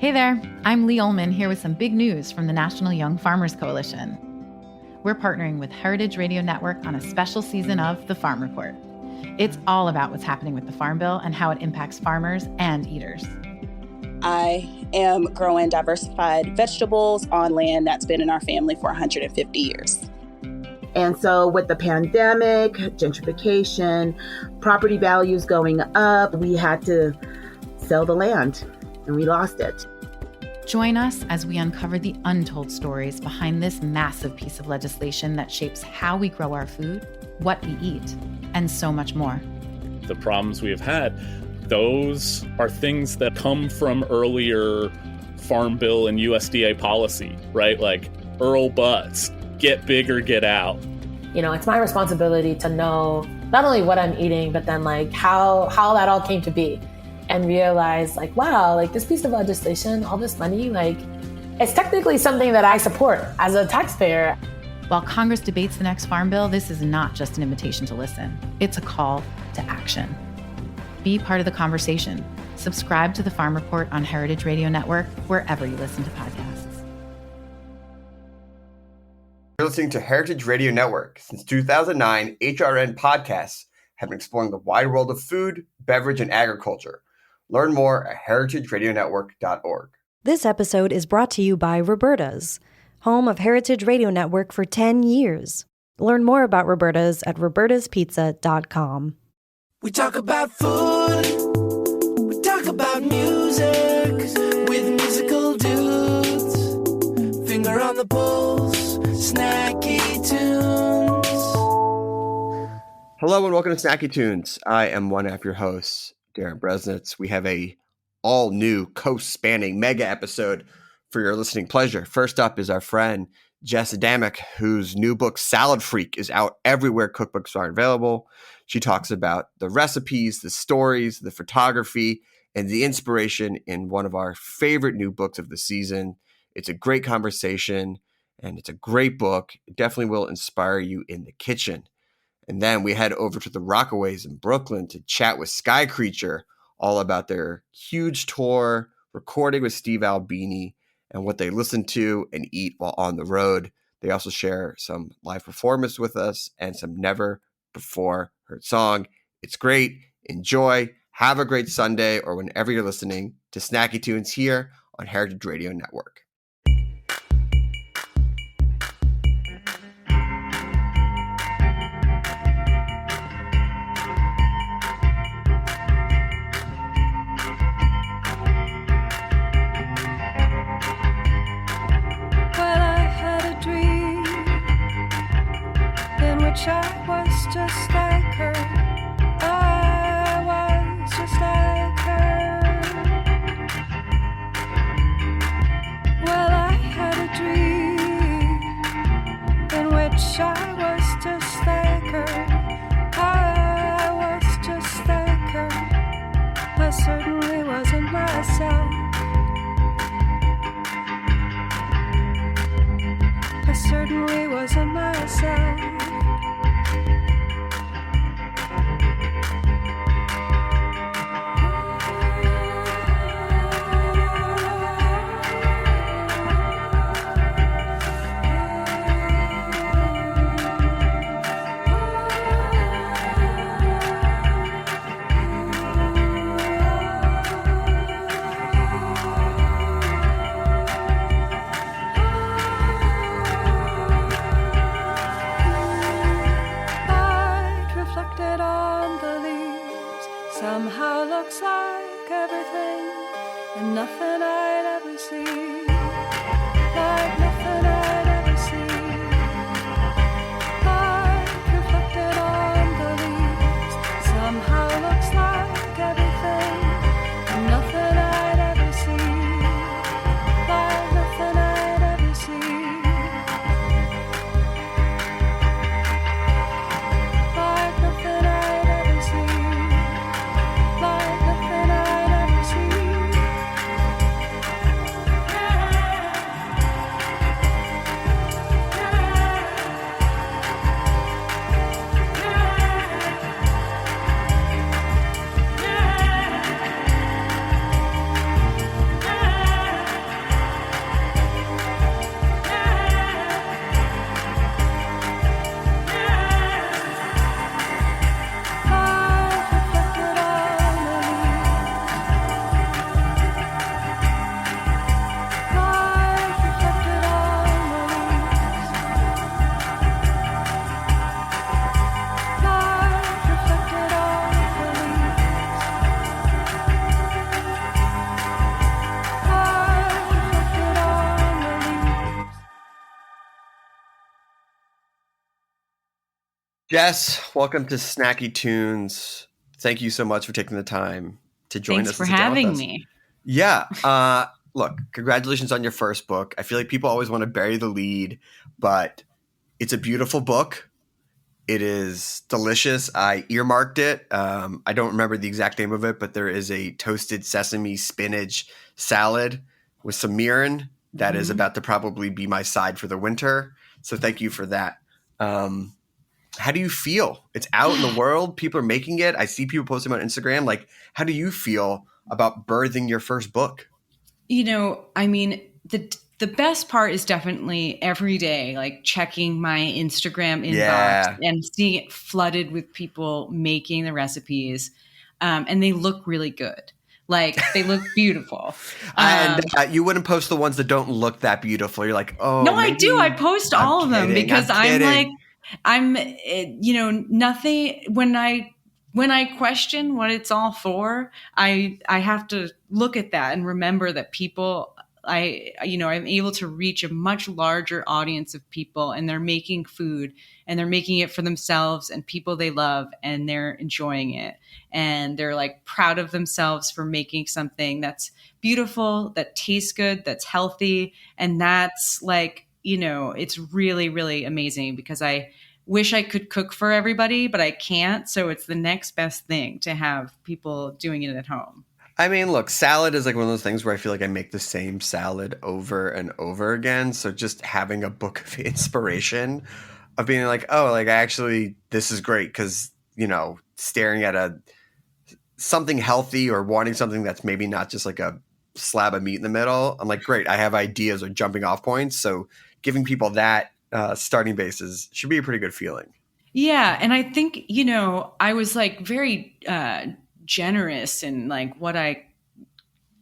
Hey there, I'm Lee Ullman here with some big news from the National Young Farmers Coalition. We're partnering with Heritage Radio Network on a special season of The Farm Report. It's all about what's happening with the Farm Bill and how it impacts farmers and eaters. I am growing diversified vegetables on land that's been in our family for 150 years. And so with the pandemic, gentrification, property values going up, we had to sell the land and we lost it. Join us as we uncover the untold stories behind this massive piece of legislation that shapes how we grow our food, what we eat, and so much more. The problems we have had, those are things that come from earlier Farm Bill and USDA policy, right? Like Earl Butts, get big or get out. You know, it's my responsibility to know not only what I'm eating, but then like how that all came to be. And realize like, wow, like this piece of legislation, all this money, like it's technically something that I support as a taxpayer. While Congress debates the next Farm Bill, this is not just an invitation to listen. It's a call to action. Be part of the conversation. Subscribe to the Farm Report on Heritage Radio Network, wherever you listen to podcasts. You're listening to Heritage Radio Network. Since 2009, HRN podcasts have been exploring the wide world of food, beverage, and agriculture. Learn more at heritageradionetwork.org. This episode is brought to you by Roberta's, home of Heritage Radio Network for 10 years. Learn more about Roberta's at robertaspizza.com. We talk about food, we talk about music, with musical dudes. Finger on the pulse, snacky tunes. Hello and welcome to Snacky Tunes. I am one of your hosts, Darren Bresnitz. We have a all-new coast-spanning mega episode for your listening pleasure. First up is our friend Jess Damuck, whose new book Salad Freak is out everywhere cookbooks are available. She talks about the recipes, the stories, the photography, and the inspiration in one of our favorite new books of the season. It's a great conversation, and it's a great book. It definitely will inspire you in the kitchen. And then we head over to the Rockaways in Brooklyn to chat with Sky Creature all about their huge tour, recording with Steve Albini, and what they listen to and eat while on the road. They also share some live performance with us and some never before heard song. It's great. Enjoy. Have a great Sunday or whenever you're listening to Snacky Tunes here on Heritage Radio Network. I was just like her. I was just like her. Well, I had a dream in which I was just like her. I was just like her. I certainly wasn't myself. I certainly wasn't myself. Somehow looks like everything and nothing I'd ever see, like nothing I'd ever see. Like reflected on the leaves, somehow looks like everything and nothing I'd ever see, like nothing I'd ever see. Like nothing I'd ever see. Like nothing I'd ever see. Jess, welcome to Snacky Tunes. Thank you so much for taking the time to join Thanks us. for and sit down with having us. me. Yeah. Look, congratulations on your first book. I feel like people always want to bury the lead, but it's a beautiful book. It is delicious. I earmarked it. I don't remember the exact name of it, but there is a toasted sesame spinach salad with some mirin that is about to probably be my side for the winter. So thank you for that. How do you feel? It's out in the world. People are making it. I see people posting on Instagram. Like, how do you feel about birthing your first book? You know, I mean, the best part is definitely every day, like checking my Instagram inbox and seeing it flooded with people making the recipes, and they look really good. Like they look beautiful. And you wouldn't post the ones that don't look that beautiful. You're like, oh, no, I do. I post all of them because I'm nothing when I question what it's all for, I have to look at that and remember that people, I'm able to reach a much larger audience of people, and they're making food and they're making it for themselves and people they love, and they're enjoying it. And they're like proud of themselves for making something that's beautiful, that tastes good, that's healthy. And that's like, it's really, really amazing because I wish I could cook for everybody, but I can't. So it's the next best thing to have people doing it at home. I mean, look, salad is like one of those things where I feel like I make the same salad over and over again. So just having a book of inspiration of being like, oh, like this is great because, staring at something healthy or wanting something that's maybe not just like a slab of meat in the middle. I'm like, great, I have ideas or jumping off points. So giving people that starting bases should be a pretty good feeling. Yeah. And I think, I was like very generous in like what I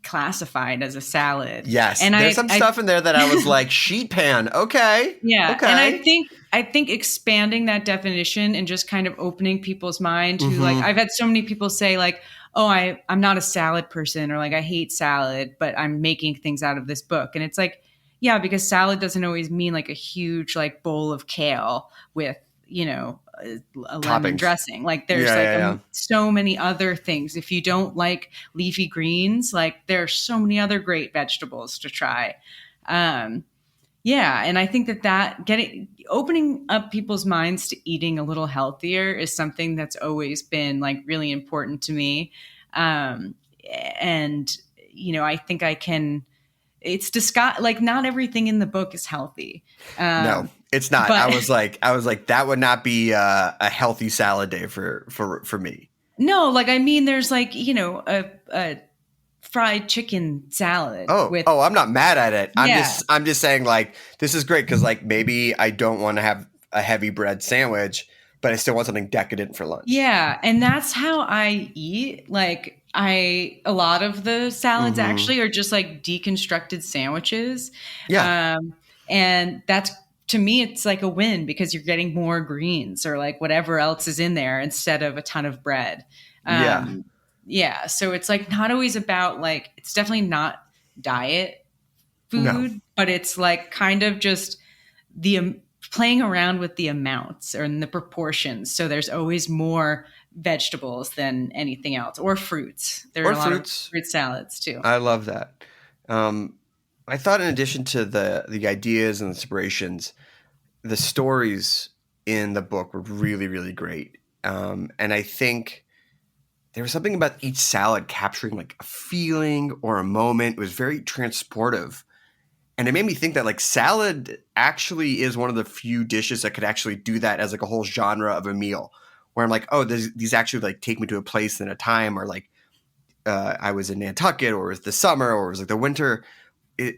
classified as a salad. Yes. And there's some stuff in there that I was like, sheet pan. Okay. Yeah. Okay. And I think expanding that definition and just kind of opening people's mind to like, I've had so many people say like, oh, I'm not a salad person, or like, I hate salad, but I'm making things out of this book. And it's like, yeah, because salad doesn't always mean like a huge like bowl of kale with, a lemon dressing. Like there's so many other things. If you don't like leafy greens, like there are so many other great vegetables to try. And I think that opening up people's minds to eating a little healthier is something that's always been like really important to me. I think I can. It's discussed like not everything in the book is healthy. No, it's not. I was like, that would not be a healthy salad day for me. No, like, I mean, there's like, a fried chicken salad. I'm not mad at it. I'm just saying like, this is great. Cause like, maybe I don't want to have a heavy bread sandwich, but I still want something decadent for lunch. Yeah. And that's how I eat. Like, a lot of the salads actually are just like deconstructed sandwiches. Yeah. And that's, to me, it's like a win because you're getting more greens or like whatever else is in there instead of a ton of bread. Yeah. So it's like not always about like, it's definitely not diet food, but it's like kind of just the playing around with the amounts or in the proportions. So there's always more vegetables than anything else, or fruits. There are a lot of fruit salads too. I love that. I thought in addition to the ideas and inspirations, the stories in the book were really, really great. And I think there was something about each salad capturing like a feeling or a moment. It was very transportive. And it made me think that like salad actually is one of the few dishes that could actually do that as like a whole genre of a meal, where I'm like, oh, these actually like take me to a place and a time, or like I was in Nantucket, or it was the summer, or it was like the winter. Do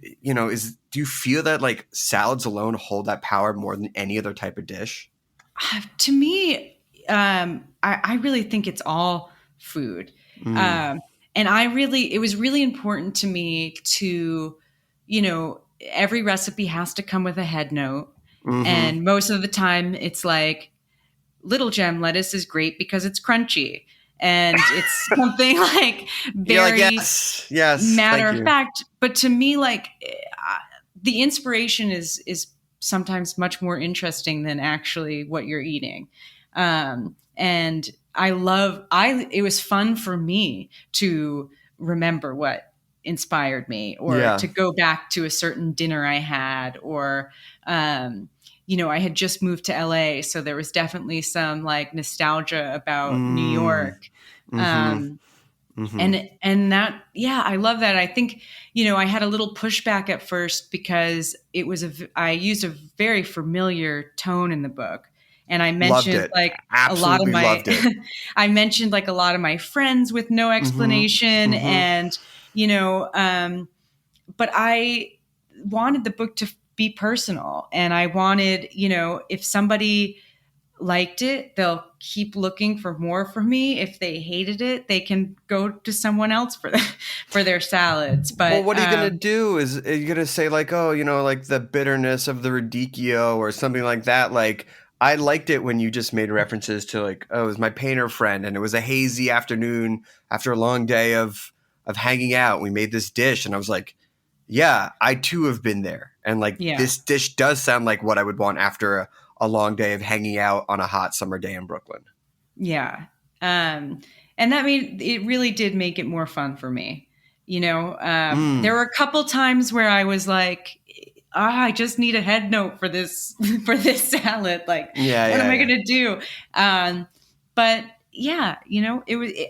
you feel that like salads alone hold that power more than any other type of dish? To me, I really think it's all food. And it was really important to me to, every recipe has to come with a head note. And most of the time it's like, little gem lettuce is great because it's crunchy. And it's something like very yes, matter of fact. But to me, like the inspiration is sometimes much more interesting than actually what you're eating. And it was fun for me to remember what inspired me, or to go back to a certain dinner I had, or, I had just moved to LA. So there was definitely some like nostalgia about New York. And that, I love that. I think, I had a little pushback at first because I used a very familiar tone in the book. And I mentioned I mentioned like a lot of my friends with no explanation. And, but I wanted the book to be personal. And I wanted, if somebody liked it, they'll keep looking for more from me. If they hated it, they can go to someone else for their salads. But what are you going to do? Are you going to say like, oh, like the bitterness of the radicchio or something like that? Like, I liked it when you just made references to like, oh, it was my painter friend and it was a hazy afternoon after a long day of hanging out. We made this dish and I was like, yeah, I too have been there. And like, this dish does sound like what I would want after a long day of hanging out on a hot summer day in Brooklyn. Yeah. And that it really did make it more fun for me. There were a couple times where I was like, I just need a head note for this, salad. Like, what am I going to do? But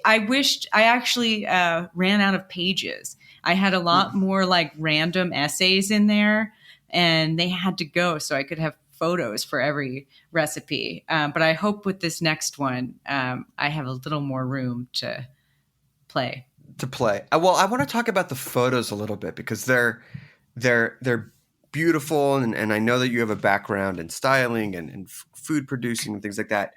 I wished I actually ran out of pages. I had a lot more like random essays in there and they had to go so I could have photos for every recipe. But I hope with this next one, I have a little more room to play. Well, I want to talk about the photos a little bit because they're beautiful. And I know that you have a background in styling and food producing and things like that.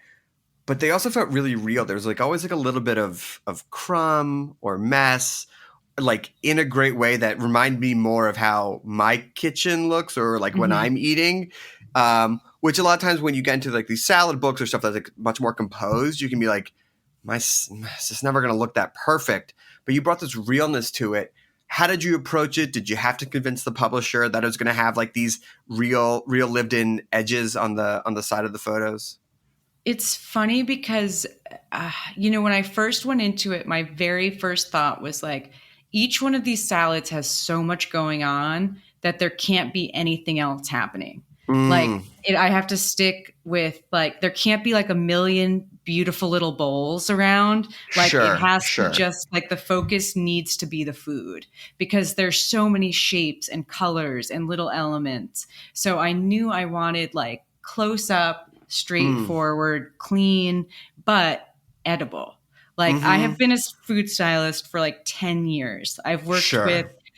But they also felt really real. There was like always like a little bit of crumb or mess, like in a great way that reminded me more of how my kitchen looks or like when I'm eating. Which a lot of times when you get into like these salad books or stuff that's like much more composed, you can be like, it's just never going to look that perfect. But you brought this realness to it. How did you approach it? Did you have to convince the publisher that it was going to have like these real lived in edges on the side of the photos? It's funny because, when I first went into it, my very first thought was like, each one of these salads has so much going on that there can't be anything else happening. Like I have to stick with like, there can't be like a million beautiful little bowls around. Like it has to just like the focus needs to be the food because there's so many shapes and colors and little elements. So I knew I wanted like close up, straightforward, clean, but edible. Like I have been a food stylist for like 10 years. I've worked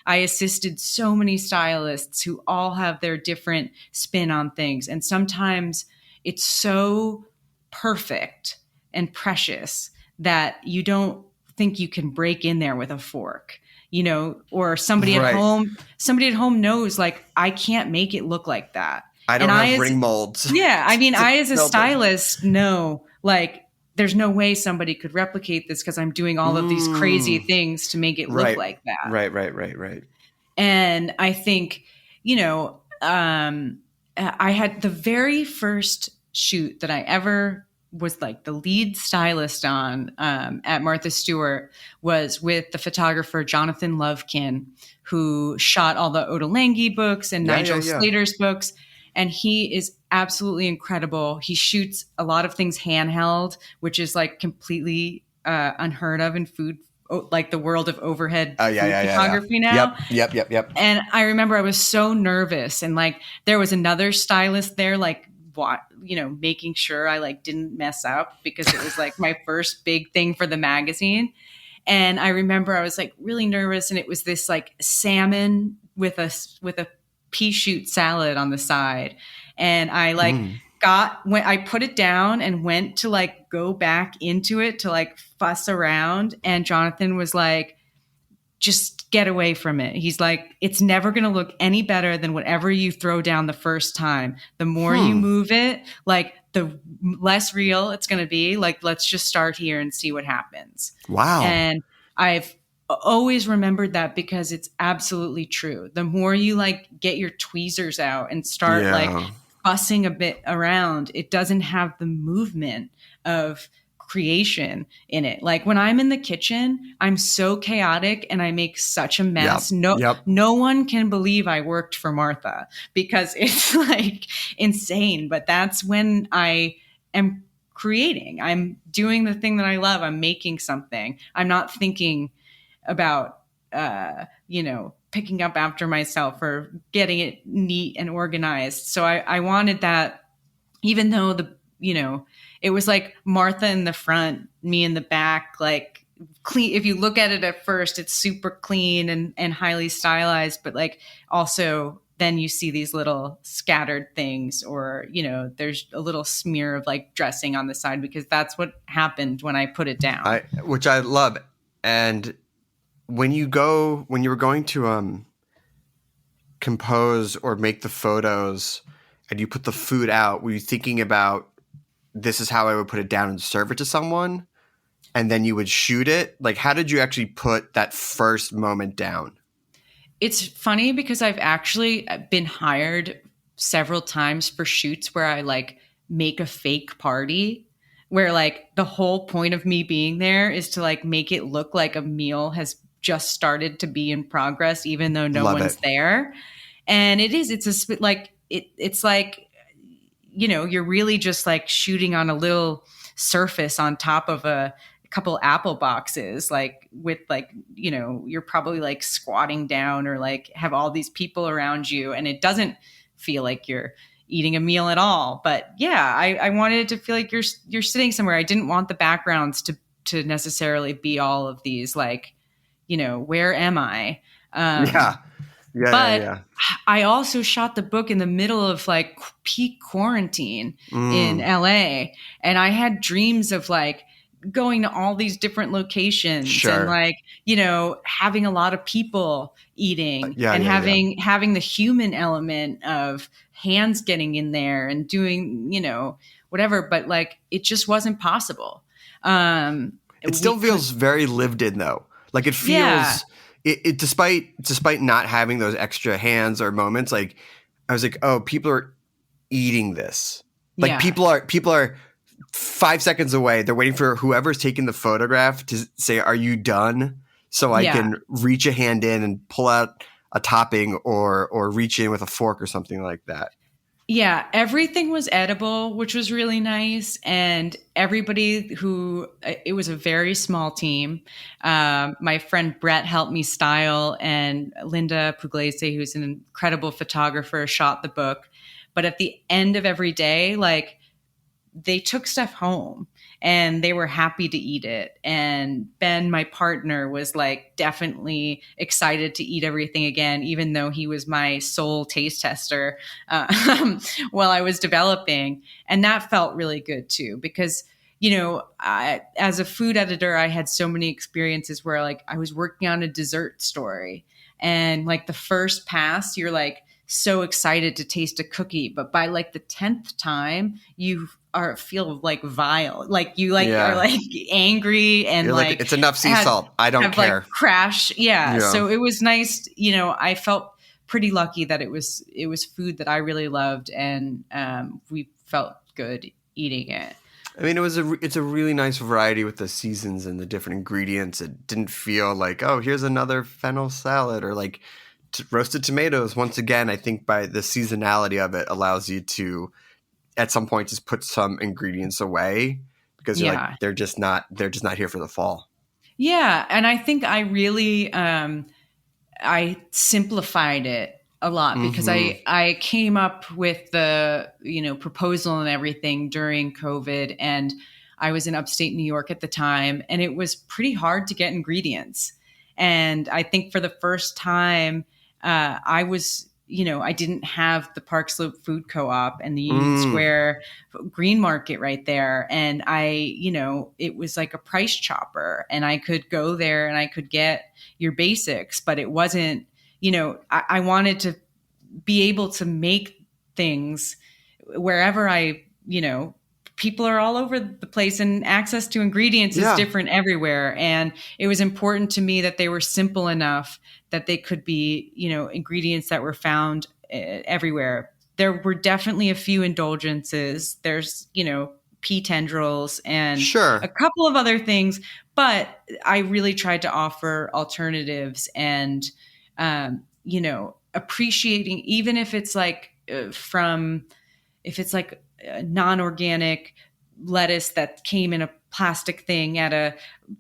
I assisted so many stylists who all have their different spin on things. And sometimes it's so perfect and precious that you don't think you can break in there with a fork, or somebody at home knows like, I can't make it look like that. I don't have ring molds. Yeah. I mean, I as a stylist know like, there's no way somebody could replicate this because I'm doing all of these crazy things to make it look like that. Right. And I think, I had the very first shoot that I ever was like the lead stylist on at Martha Stewart was with the photographer Jonathan Lovekin, who shot all the Oda Lange books and Nigel Slater's books. And he is absolutely incredible. He shoots a lot of things handheld, which is like completely unheard of in food, like the world of overhead food photography now. Yep. And I remember I was so nervous, and like there was another stylist there, like making sure I like didn't mess up because it was like my first big thing for the magazine. And I remember I was like really nervous, and it was this like salmon with a pea shoot salad on the side. And I like when I put it down and went to like go back into it to like fuss around. And Jonathan was like, just get away from it. He's like, it's never going to look any better than whatever you throw down the first time. The more you move it, like the less real it's going to be. Like, let's just start here and see what happens. Wow. And I've always remembered that because it's absolutely true. The more you like get your tweezers out and start like fussing a bit around. It doesn't have the movement of creation in it. Like when I'm in the kitchen, I'm so chaotic and I make such a mess. No one can believe I worked for Martha because it's like insane. But that's when I am creating. I'm doing the thing that I love. I'm making something. I'm not thinking about, picking up after myself or getting it neat and organized. So I wanted that, even though it was like Martha in the front, me in the back, like clean. If you look at it at first, it's super clean and highly stylized, but like also then you see these little scattered things, or, there's a little smear of like dressing on the side, because that's what happened when I put it down. Which I love. And when you were going to compose or make the photos and you put the food out, were you thinking about, this is how I would put it down and serve it to someone, and then you would shoot it? Like, how did you actually put that first moment down? It's funny because I've actually been hired several times for shoots where I like make a fake party, where like the whole point of me being there is to like make it look like a meal has just started to be in progress, even though no one's there. And it's like you're really just like shooting on a little surface on top of a couple apple boxes, like with like, you're probably like squatting down or like have all these people around you, and it doesn't feel like you're eating a meal at all. But yeah, I wanted it to feel like you're sitting somewhere. I didn't want the backgrounds to necessarily be all of these like, where am I? But I also shot the book in the middle of like peak quarantine in LA. And I had dreams of like going to all these different locations and like, having a lot of people eating having the human element of hands getting in there and doing, whatever. But like, it just wasn't possible. It still feels very lived in though. Like it feels, it despite not having those extra hands or moments, like I was like, oh, people are eating this. Like people are 5 seconds away. They're waiting for whoever's taking the photograph to say, are you done? So I can reach a hand in and pull out a topping or reach in with a fork or something like that. Yeah, everything was edible, which was really nice. And everybody it was a very small team. My friend Brett helped me style, and Linda Pugliese, who's an incredible photographer, shot the book. But at the end of every day, like they took stuff home and they were happy to eat it. And Ben, my partner, was like definitely excited to eat everything again, even though he was my sole taste tester while I was developing. And that felt really good too, because, as a food editor, I had so many experiences where like I was working on a dessert story, and like the first pass, you're like so excited to taste a cookie. But by like the 10th time, you feel like vile, like you like are like angry and like it's enough sea salt. I don't care. Like crash. Yeah. So it was nice. I felt pretty lucky that it was food that I really loved, and we felt good eating it. I mean, it's a really nice variety with the seasons and the different ingredients. It didn't feel like, oh, here's another fennel salad or like roasted tomatoes. Once again, I think by the seasonality of it allows you to, at some point, just put some ingredients away because you're like, they're just not here for the fall. Yeah. And I think I really, I simplified it a lot because I came up with the, proposal and everything during COVID, and I was in upstate New York at the time, and it was pretty hard to get ingredients. And I think for the first time, I was, I didn't have the Park Slope Food Co-op and the Union Square Green Market right there. And it was like a price chopper, and I could go there and I could get your basics, but it wasn't, I wanted to be able to make things wherever people are all over the place, and access to ingredients is different everywhere. And it was important to me that they were simple enough that they could be, ingredients that were found everywhere. there were definitely a few indulgences. There's, pea tendrils and a couple of other things, but I really tried to offer alternatives and, appreciating, even if it's like non-organic lettuce that came in a plastic thing at a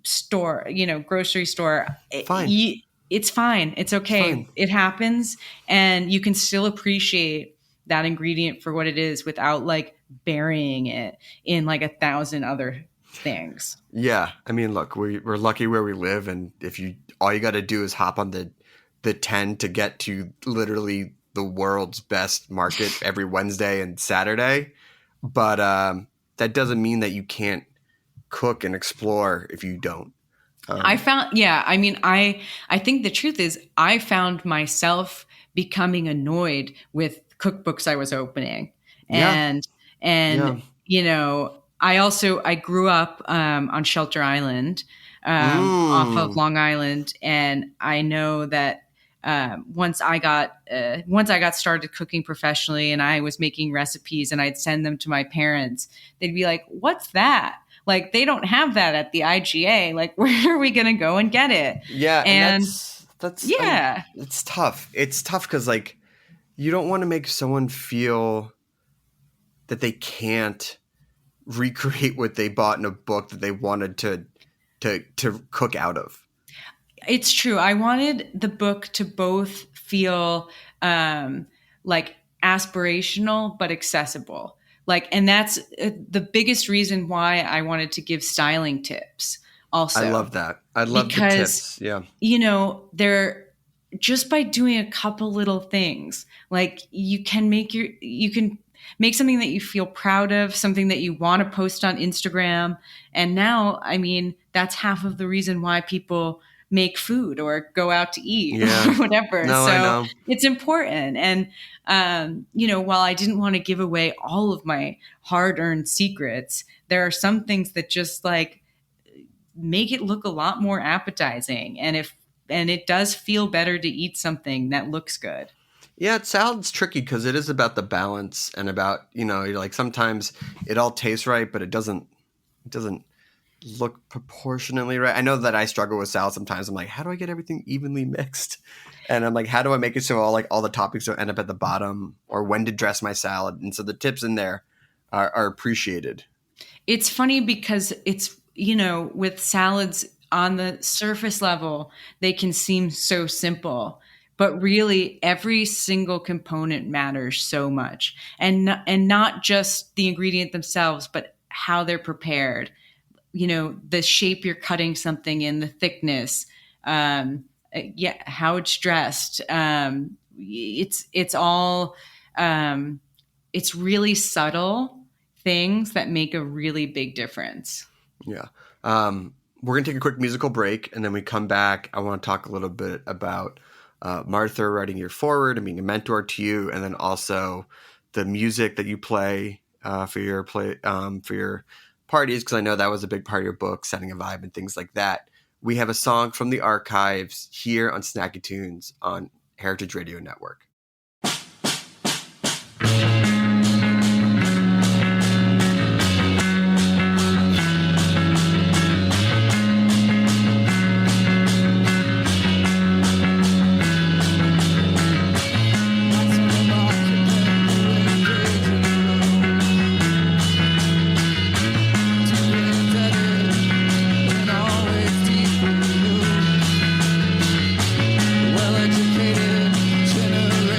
store, grocery store. Fine. It's fine. It's okay. Fine. It happens. And you can still appreciate that ingredient for what it is without like burying it in like 1,000 other things. Yeah. I mean, look, we're lucky where we live. And if all you got to do is hop on the 10 to get to literally the world's best market every Wednesday and Saturday. But that doesn't mean that you can't cook and explore if you don't. I think the truth is I found myself becoming annoyed with cookbooks I was opening. And I grew up on Shelter Island, off of Long Island. And I know that once I got started cooking professionally and I was making recipes and I'd send them to my parents, they'd be like, "What's that? Like, they don't have that at the IGA. Like, where are we going to go and get it?" Yeah. And that's yeah. It's tough. It's tough because like you don't want to make someone feel that they can't recreate what they bought in a book that they wanted to cook out of. It's true. I wanted the book to both feel like aspirational but accessible. Like, and that's the biggest reason why I wanted to give styling tips also. I love that. I love the tips. Yeah. They're just by doing a couple little things, like you can make something that you feel proud of, something that you want to post on Instagram. And now, I mean, that's half of the reason why people make food or go out to eat or whatever. No, I know. It's important. And, while I didn't want to give away all of my hard-earned secrets, there are some things that just like make it look a lot more appetizing. And it does feel better to eat something that looks good. Yeah, salad's tricky because it is about the balance and about, you're like sometimes it all tastes right, but it doesn't look proportionately right. I know that I struggle with salad sometimes. I'm like, how do I get everything evenly mixed? And I'm like, how do I make it so all the toppings don't end up at the bottom, or when to dress my salad? And so the tips in there are appreciated. It's funny because it's, with salads on the surface level, they can seem so simple. But really, every single component matters so much, and not just the ingredient themselves, but how they're prepared. The shape you're cutting something in, the thickness, how it's dressed. It's all it's really subtle things that make a really big difference. Yeah. We're gonna take a quick musical break, and then we come back. I want to talk a little bit about Martha writing your foreword and being a mentor to you, and then also the music that you play for your parties, because I know that was a big part of your book, setting a vibe and things like that. We have a song from the archives here on Snacky Tunes on Heritage Radio Network. Well-educated generation.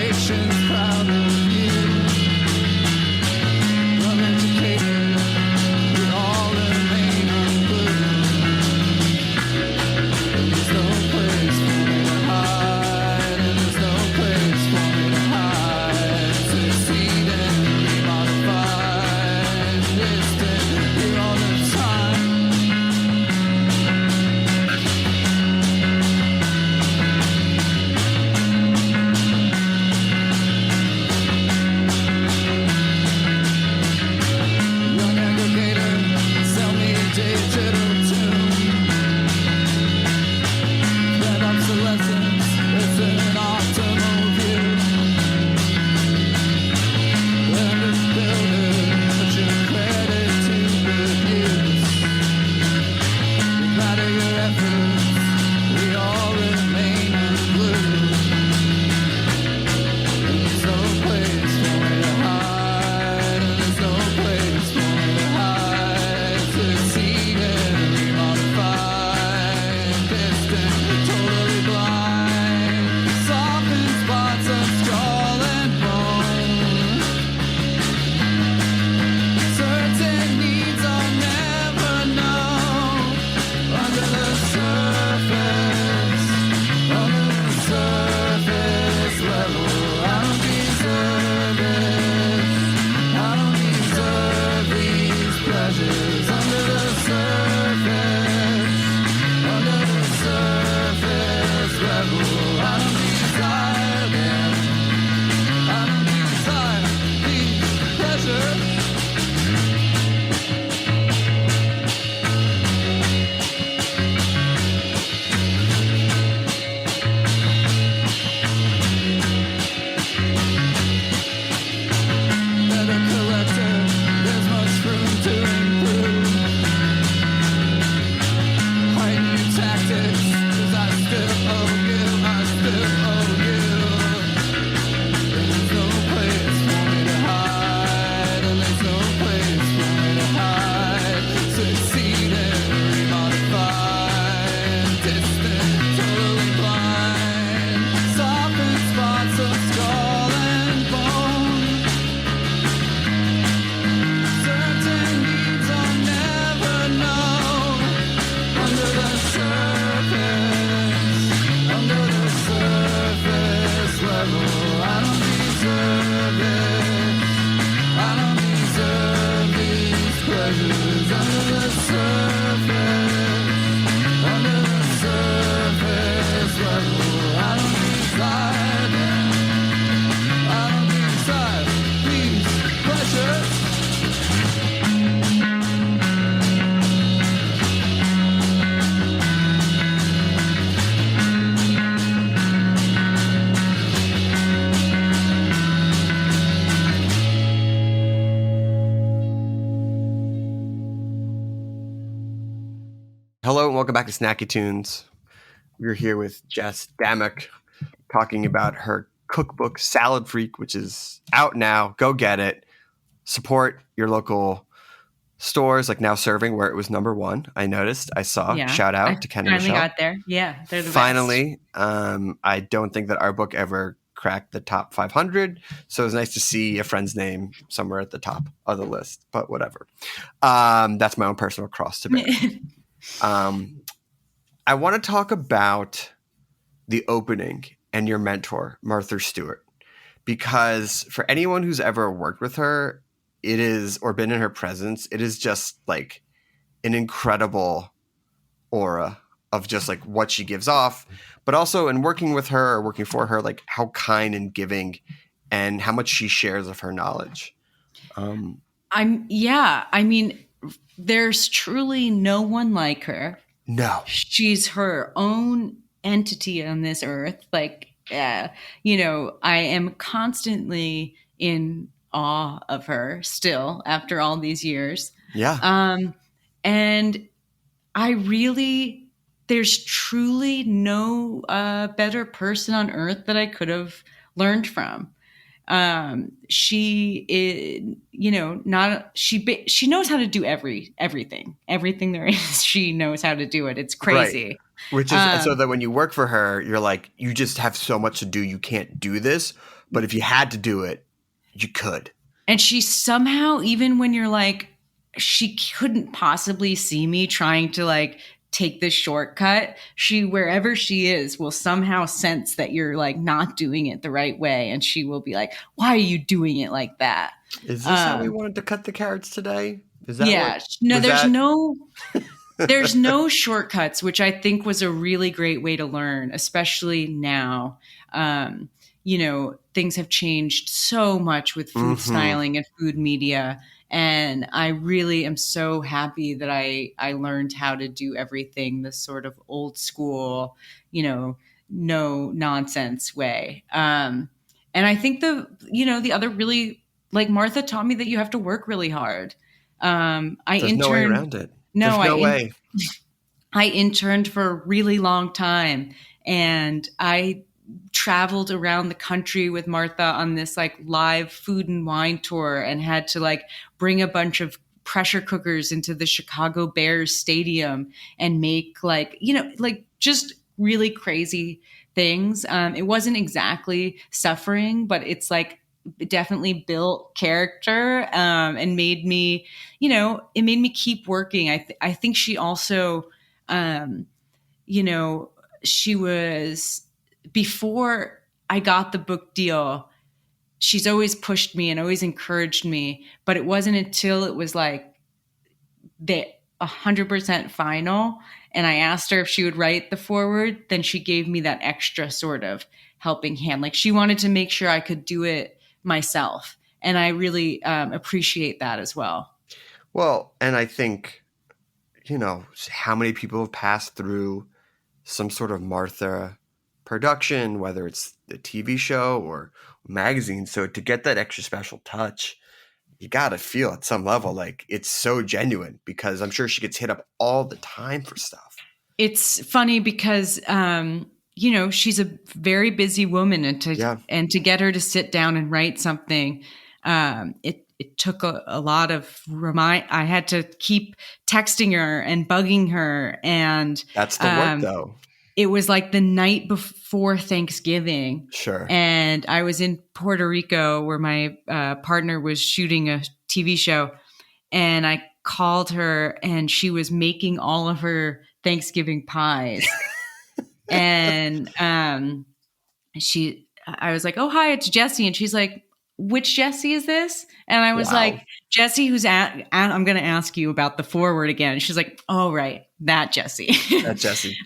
Hello and welcome back to Snacky Tunes. We're here with Jess Damuck talking about her cookbook Salad Freak, which is out now. Go get it. Support your local stores, like Now Serving, where it was number 1. I noticed. I saw. Yeah. Shout out I to Ken and finally Michelle. got there. Yeah, they're the Finally, I don't think that our book ever cracked the top 500, so it was nice to see a friend's name somewhere at the top of the list, but whatever. That's my own personal cross to bear. I want to talk about the opening and your mentor, Martha Stewart, because for anyone who's ever worked with her, it is, or been in her presence, it is just like an incredible aura of just like what she gives off, but also in working with her or working for her, like how kind and giving and how much she shares of her knowledge. I mean, there's truly no one like her. No. She's her own entity on this earth. Like, I am constantly in awe of her still after all these years. Yeah. And there's truly no better person on earth that I could have learned from. She is, she knows how to do everything there is. She knows how to do it. It's crazy. Right. Which is so that when you work for her, you're like, you just have so much to do. You can't do this. But if you had to do it, you could. And she somehow, even when you're like, she couldn't possibly see me trying to like take this shortcut, she, wherever she is, will somehow sense that you're like not doing it the right way. And she will be like, why are you doing it like that? Is this how we wanted to cut the carrots today? Is that there's no shortcuts, which I think was a really great way to learn, especially now. Things have changed so much with food styling and food media. And I really am so happy that I learned how to do everything the sort of old school, no nonsense way. And I think the other really, like, Martha taught me that you have to work really hard. There's no way around it. No, There's no way. I interned for a really long time, and I traveled around the country with Martha on this like live food and wine tour, and had to like bring a bunch of pressure cookers into the Chicago Bears stadium and make like just really crazy things. It wasn't exactly suffering, but it's like, it definitely built character, and made me, it made me keep working. I think she also, she was, before I got the book deal, she's always pushed me and always encouraged me, but it wasn't until it was like the 100% final and I asked her if she would write the foreword, then she gave me that extra sort of helping hand. Like, she wanted to make sure I could do it myself. And I really appreciate that as well. Well, and I think, how many people have passed through some sort of Martha production, whether it's the TV show or magazine. So to get that extra special touch, you got to feel at some level like it's so genuine, because I'm sure she gets hit up all the time for stuff. It's funny because, she's a very busy woman, and to get her to sit down and write something, it took a lot of I had to keep texting her and bugging her. And that's the work though. It was like the night before Thanksgiving. Sure. And I was in Puerto Rico where my partner was shooting a TV show. And I called her, and she was making all of her Thanksgiving pies. And I was like, oh, hi, it's Jessie. And she's like, which Jessie is this? And I was like, Jessie, who's I'm going to ask you about the foreword again. And she's like, oh, right. That Jessie. That Jessie.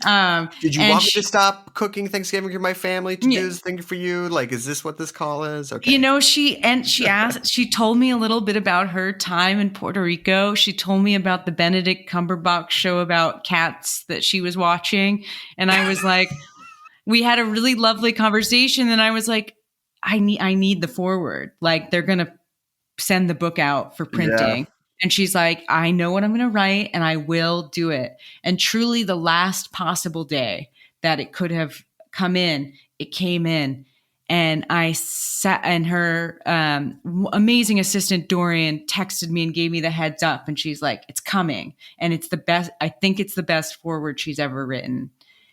Did you want me to stop cooking Thanksgiving for my family to do this thing for you? Like, is this what this call is? Okay. She told me a little bit about her time in Puerto Rico. She told me about the Benedict Cumberbatch show about cats that she was watching. And I was like, we had a really lovely conversation. And I was like, I need the foreword. Like, they're going to send the book out for printing. And she's like, I know what I'm going to write and I will do it. And truly the last possible day that it could have come in, it came in. And I sat, and her amazing assistant, Dorian, texted me and gave me the heads up. And she's like, it's coming. And it's the best. I think it's the best foreword she's ever written.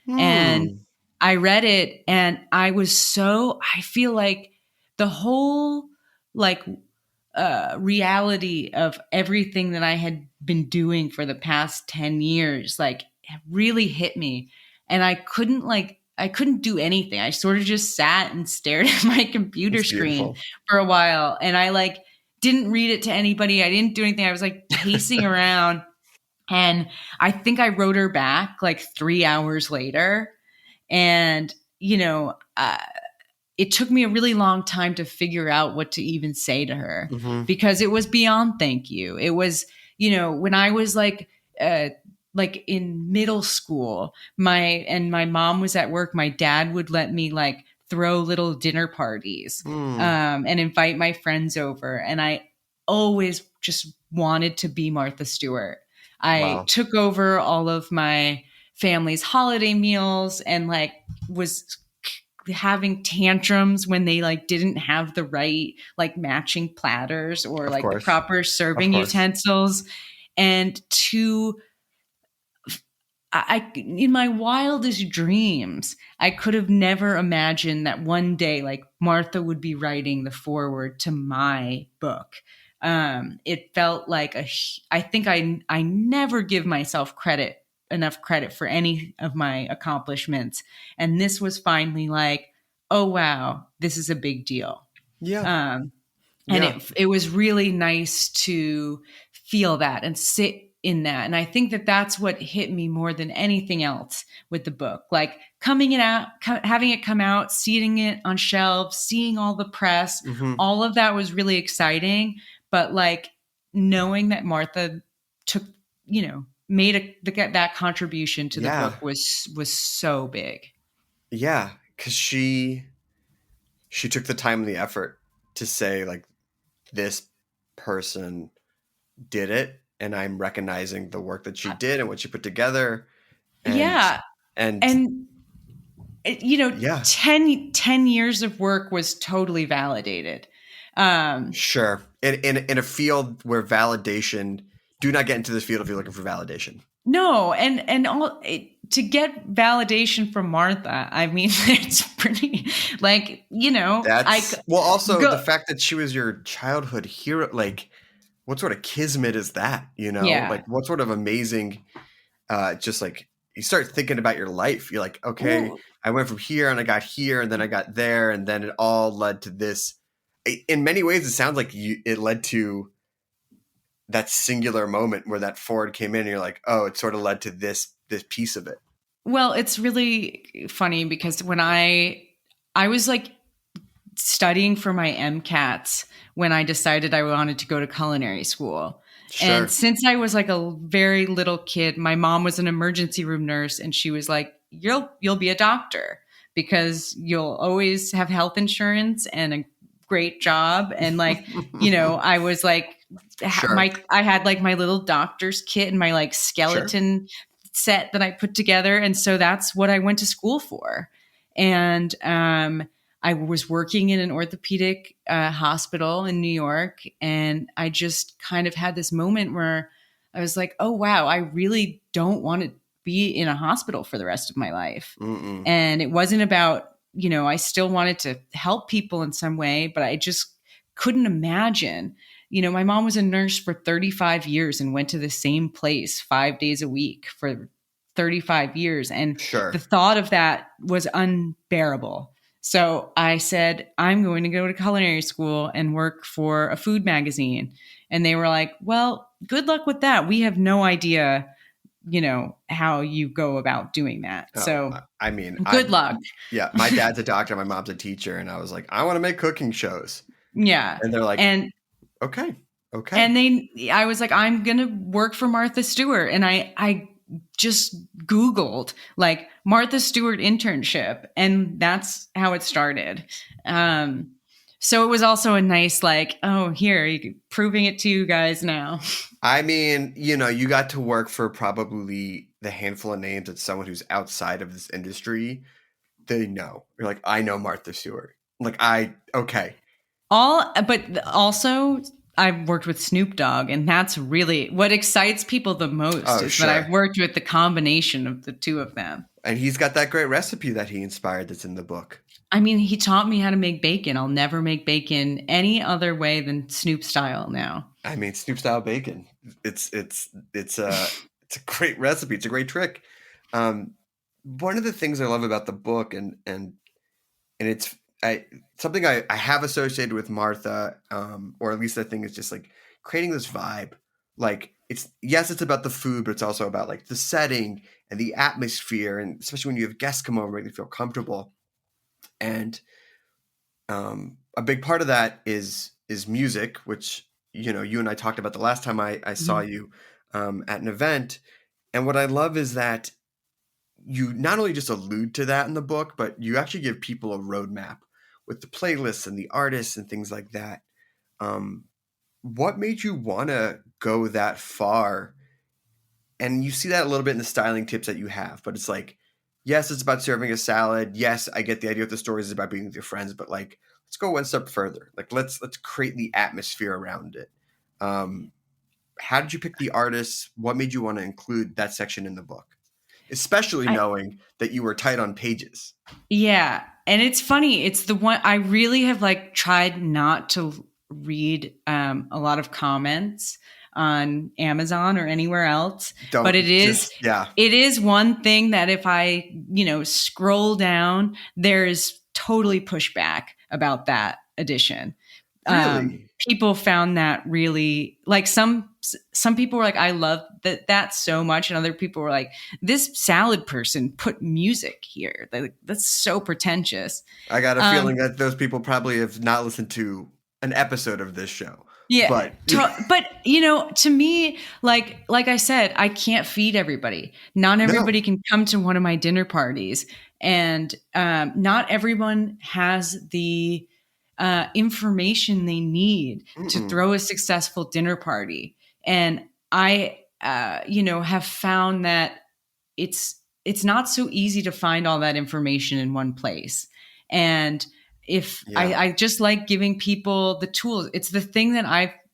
And I read it and I feel like the whole like reality of everything that I had been doing for the past 10 years, like really hit me. And I couldn't do anything. I sort of just sat and stared at my computer screen for a while. And I like didn't read it to anybody. I didn't do anything. I was like pacing around. And I think I wrote her back like 3 hours later. And, it took me a really long time to figure out what to even say to her because it was beyond thank you. It was, when I was like in middle school, my mom was at work, my dad would let me like throw little dinner parties and invite my friends over. And I always just wanted to be Martha Stewart. I took over all of my family's holiday meals and like was having tantrums when they like didn't have the right like matching platters or like the proper serving utensils. And in my wildest dreams, I could have never imagined that one day like Martha would be writing the foreword to my book. It felt like I think I never give myself enough credit for any of my accomplishments. And this was finally like, oh, wow, this is a big deal. Yeah. And it was really nice to feel that and sit in that. And I think that that's what hit me more than anything else with the book, like having it come out, seeing it on shelves, seeing all the press, all of that was really exciting. But like knowing that Martha took, made that contribution to the book was so big. Yeah, because she took the time and the effort to say like this person did it, and I'm recognizing the work that she did and what she put together. And 10 years of work was totally validated. Sure, in a field where validation. Do not get into this field if you're looking for validation. No, to get validation from Martha, I mean, it's pretty like, the fact that she was your childhood hero, like what sort of kismet is that? Like what sort of amazing, just like you start thinking about your life. You're like, okay, I went from here and I got here and then I got there and then it all led to this. In many ways, it sounds like it led to that singular moment where that forward came in and you're like, oh, it sort of led to this piece of it. Well, it's really funny because when I was like studying for my MCATs when I decided I wanted to go to culinary school. Sure. And since I was like a very little kid, my mom was an emergency room nurse and she was like, you'll be a doctor because you'll always have health insurance and a great job. And like, I was like, I had like my little doctor's kit and my like skeleton set that I put together. And so that's what I went to school for. And I was working in an orthopedic hospital in New York. And I just kind of had this moment where I was like, oh, wow, I really don't want to be in a hospital for the rest of my life. And it wasn't about, I still wanted to help people in some way, but I just couldn't imagine. My mom was a nurse for 35 years and went to the same place 5 days a week for 35 years. And the thought of that was unbearable. So I said, I'm going to go to culinary school and work for a food magazine. And they were like, well, good luck with that. We have no idea, how you go about doing that. I mean, good luck. Yeah. My dad's a doctor. My mom's a teacher. And I was like, I want to make cooking shows. Yeah. And they're like, okay. And I was like, I'm going to work for Martha Stewart. And I just Googled like Martha Stewart internship. And that's how it started. So it was also a nice, like, oh, here, proving it to you guys now. I mean, you got to work for probably the handful of names that someone who's outside of this industry, they know. You're like, I know Martha Stewart. Okay. But also, I've worked with Snoop Dogg, and that's really what excites people the most that I've worked with the combination of the two of them. And he's got that great recipe that he inspired that's in the book. I mean, he taught me how to make bacon. I'll never make bacon any other way than Snoop style now. I mean, Snoop style bacon. It's a great recipe. It's a great trick. One of the things I love about the book and it's something I have associated with Martha, or at least I think it's just like creating this vibe. Like it's about the food, but it's also about like the setting and the atmosphere, and especially when you have guests come over, make them feel comfortable. And a big part of that is music, which you and I talked about the last time I saw you at an event. And what I love is that you not only just allude to that in the book, but you actually give people a roadmap with the playlists and the artists and things like that. What made you want to go that far? And you see that a little bit in the styling tips that you have, but it's like, yes, it's about serving a salad. Yes, I get the idea of the stories is about being with your friends, but like, let's go one step further. Like, let's create the atmosphere around it. How did you pick the artists? What made you want to include that section in the book? Especially knowing that you were tight on pages. Yeah. And it's funny. It's the one I really have like tried not to read a lot of comments on Amazon or anywhere else. But it is one thing that if I, scroll down, there's totally pushback about that edition. Really? People found that really, like, some people were like, I love that so much, and other people were like, this salad person put music here. That's so pretentious. I got a feeling that those people probably have not listened to an episode of this show. Yeah, but to me, like I said, I can't feed everybody. Not everybody can come to one of my dinner parties, and not everyone has the information they need to throw a successful dinner party. And I, have found that it's not so easy to find all that information in one place. And I just like giving people the tools. It's the thing that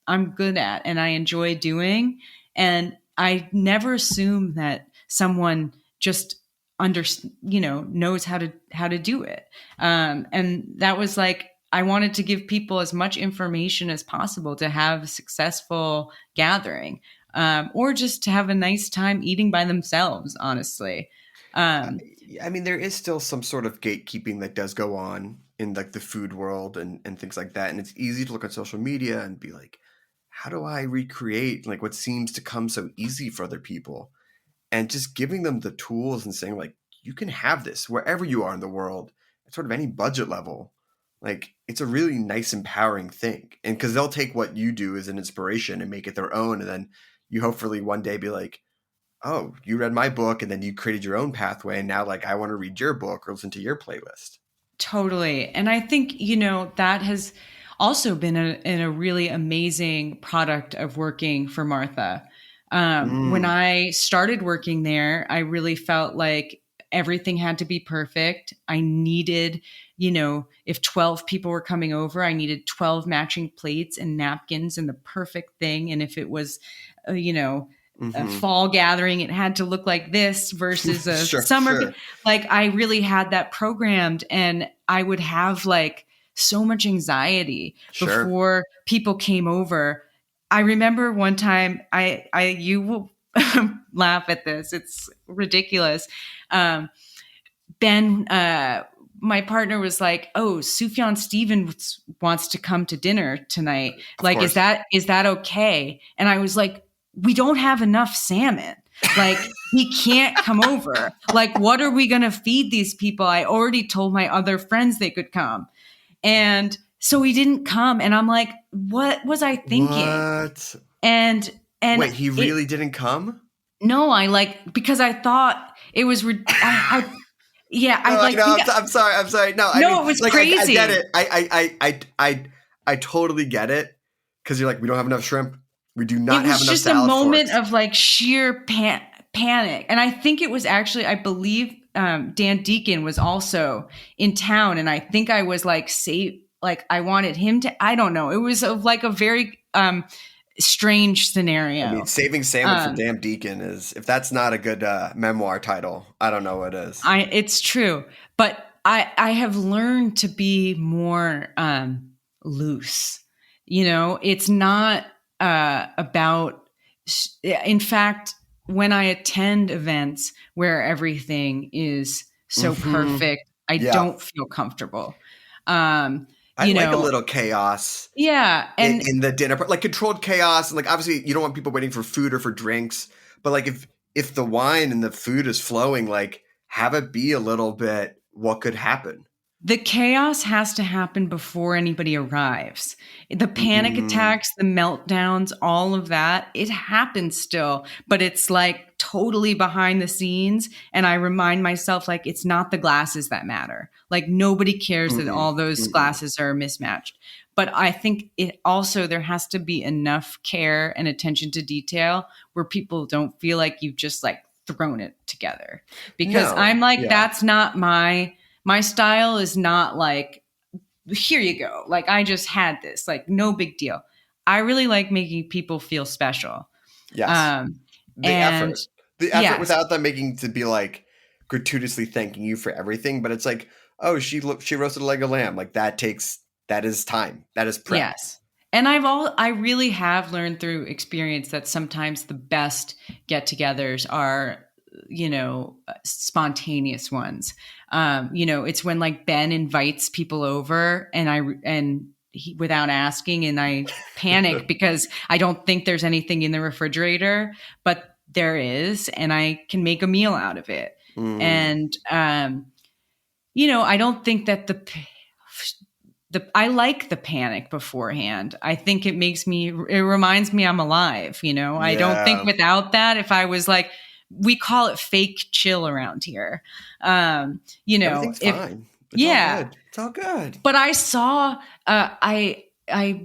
I'm good at and I enjoy doing. And I never assume that someone just knows how to do it. And that was like, I wanted to give people as much information as possible to have a successful gathering, or just to have a nice time eating by themselves, honestly. I mean, there is still some sort of gatekeeping that does go on in like the food world and things like that. And it's easy to look on social media and be like, how do I recreate like what seems to come so easy for other people? And just giving them the tools and saying like, you can have this wherever you are in the world at sort of any budget level. Like, it's a really nice, empowering thing. And because they'll take what you do as an inspiration and make it their own. And then you hopefully one day be like, oh, you read my book and then you created your own pathway. And now like, I want to read your book or listen to your playlist. Totally. And I think, that has also been a really amazing product of working for Martha. When I started working there, I really felt like everything had to be perfect. I needed, if 12 people were coming over, I needed 12 matching plates and napkins and the perfect thing. And if it was, a fall gathering, it had to look like this versus a summer. Sure. Like I really had that programmed, and I would have like so much anxiety before people came over. I remember one time you will laugh at this. It's ridiculous. Ben, my partner was like, "Oh, Sufjan Stevens wants to come to dinner tonight. Like, is that okay?" And I was like, "We don't have enough salmon. Like, he can't come over. Like, what are we going to feed these people? I already told my other friends they could come." And so he didn't come. And I'm like, what was I thinking? What? And wait, he really didn't come? No, because I thought it was, Yeah, No, I'm sorry. No, I mean, it was like, crazy. I get it. I totally get it. Because you're like, we don't have enough shrimp. We do not have enough salad. It was just a moment forks. of like sheer panic. And I think it was actually, I believe Dan Deacon was also in town. And I think I was like, I wanted him to, I don't know. It was like a very strange scenario. I mean, Saving Salmon for Dan Deacon is, if that's not a good memoir title, I don't know what is. It's true. But I have learned to be more loose. You know, it's not about, in fact, when I attend events where everything is so perfect, I don't feel comfortable. I like a little chaos. Yeah. And in the dinner, like controlled chaos. And like, obviously you don't want people waiting for food or for drinks, but like if the wine and the food is flowing, like have it be a little bit, what could happen? The chaos has to happen before anybody arrives. The panic attacks, the meltdowns, all of that, it happens still, but it's like totally behind the scenes. And I remind myself, like, it's not the glasses that matter. Like, nobody cares that all those glasses are mismatched. But I think it also, there has to be enough care and attention to detail where people don't feel like you've just like thrown it together. Because I'm like, that's not my style is not like, here you go. Like, I just had this, like, no big deal. I really like making people feel special. Yes. The effort without them making to be like gratuitously thanking you for everything. But it's like, oh, she roasted a leg of lamb. Like that is time. That is prep. Yes. And I really have learned through experience that sometimes the best get-togethers are, you know, spontaneous ones. You know, it's when like Ben invites people over and he, without asking, and I panic because I don't think there's anything in the refrigerator, but there is, and I can make a meal out of it. And, you know, I don't think that I like the panic beforehand. I think it reminds me I'm alive, you know? I don't think without that, if I was like, we call it fake chill around here. You know, everything's fine. It's all good. But I saw, I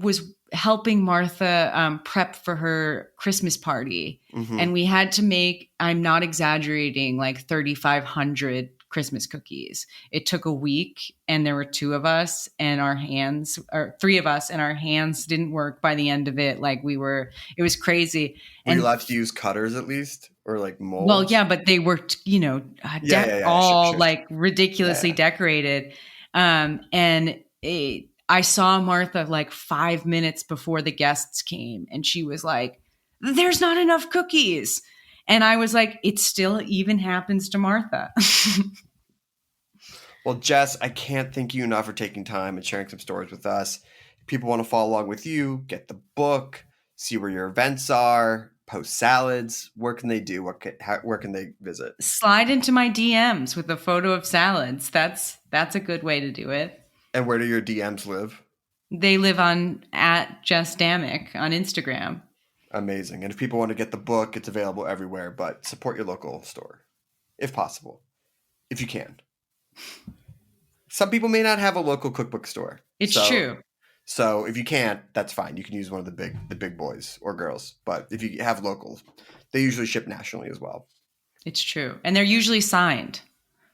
was helping Martha prep for her Christmas party, and we had to make, I'm not exaggerating, like 3,500 Christmas cookies. It took a week, and there were three of us, and our hands didn't work by the end of it. Like it was crazy. Were you allowed to use cutters at least, or like molds? Well, yeah, but they were, you know, all like ridiculously decorated. And I saw Martha like 5 minutes before the guests came, and she was like, "There's not enough cookies." And I was like, it still even happens to Martha. Well, Jess, I can't thank you enough for taking time and sharing some stories with us. If people want to follow along with you, get the book, see where your events are, post salads, where can they do? Where can they visit? Slide into my DMs with a photo of salads. That's a good way to do it. And where do your DMs live? They live at Jess Damuck on Instagram. Amazing. And if people want to get the book, it's available everywhere, but support your local store if possible, if you can. Some people may not have a local cookbook store. It's true. So if you can't, that's fine. You can use one of the big boys or girls. But if you have locals, they usually ship nationally as well. It's true. And they're usually signed.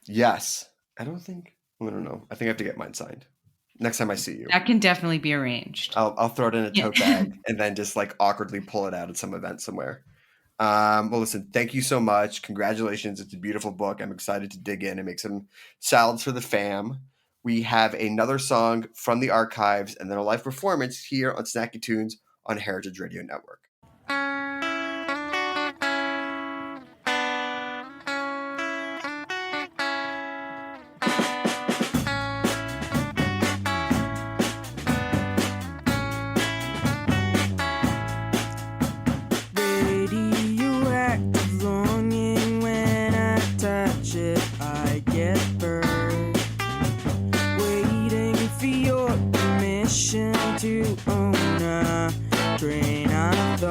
Yes. I don't know. I think I have to get mine signed. Next time I see you. That can definitely be arranged. I'll throw it in a tote bag and then just like awkwardly pull it out at some event somewhere. Well, listen, thank you so much. Congratulations. It's a beautiful book. I'm excited to dig in and make some salads for the fam. We have another song from the archives and then a live performance here on Snacky Tunes on Heritage Radio Network. To own a grain of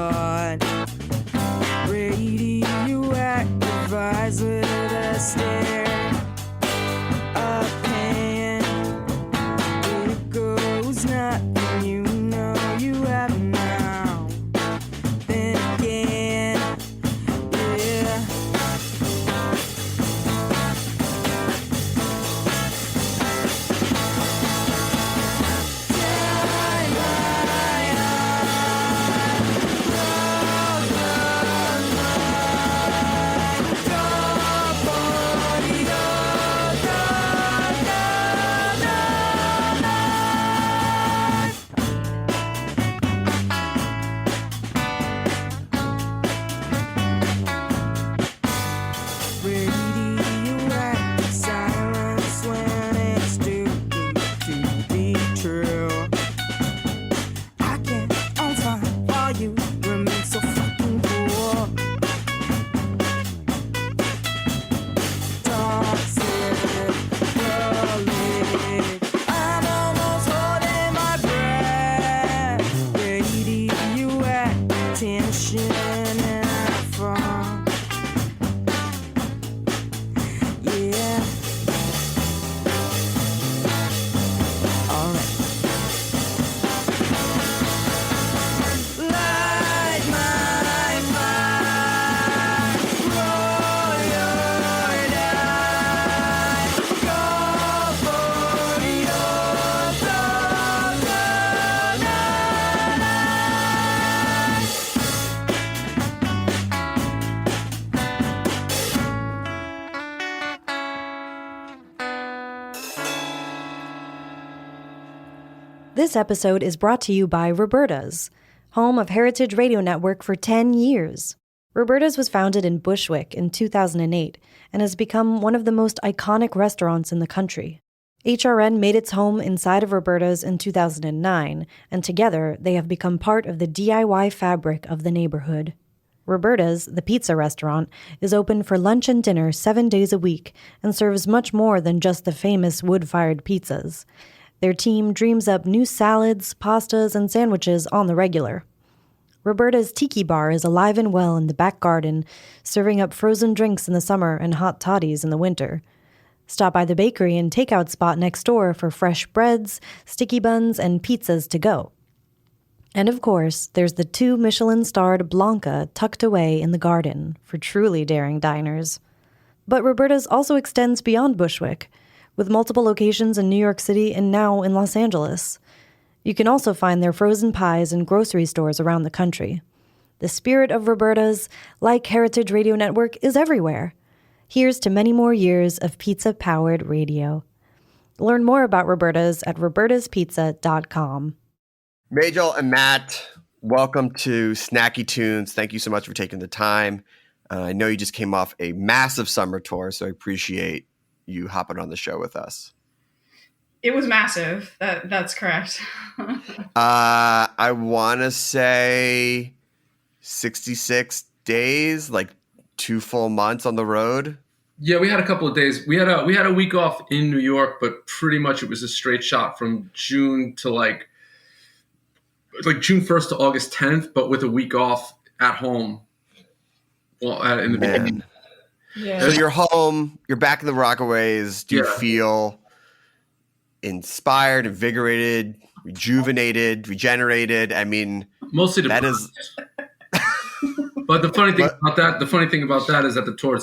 This episode is brought to you by Roberta's, home of Heritage Radio Network for 10 years. Roberta's was founded in Bushwick in 2008 and has become one of the most iconic restaurants in the country. HRN made its home inside of Roberta's in 2009, and together they have become part of the DIY fabric of the neighborhood. Roberta's, the pizza restaurant, is open for lunch and dinner 7 days a week and serves much more than just the famous wood-fired pizzas. Their team dreams up new salads, pastas, and sandwiches on the regular. Roberta's Tiki Bar is alive and well in the back garden, serving up frozen drinks in the summer and hot toddies in the winter. Stop by the bakery and takeout spot next door for fresh breads, sticky buns, and pizzas to go. And of course, there's the 2 Michelin-starred Blanca tucked away in the garden for truly daring diners. But Roberta's also extends beyond Bushwick, with multiple locations in New York City and now in Los Angeles. You can also find their frozen pies in grocery stores around the country. The spirit of Roberta's, like Heritage Radio Network, is everywhere. Here's to many more years of pizza-powered radio. Learn more about Roberta's at robertaspizza.com. Majel and Matt, welcome to Snacky Tunes. Thank you so much for taking the time. I know you just came off a massive summer tour, so I appreciate you hopping on the show with us. It was massive. That's correct. I want to say 66 days, like 2 full months on the road. Yeah, we had a couple of days. We had a week off in New York, but pretty much it was a straight shot from June to like June 1st to August 10th, but with a week off at home. Well, in the beginning. Yeah. So you're home, you're back in the Rockaways. Do you feel inspired, invigorated, rejuvenated, regenerated? I mean, mostly depressed. But the funny thing about that is that the tour,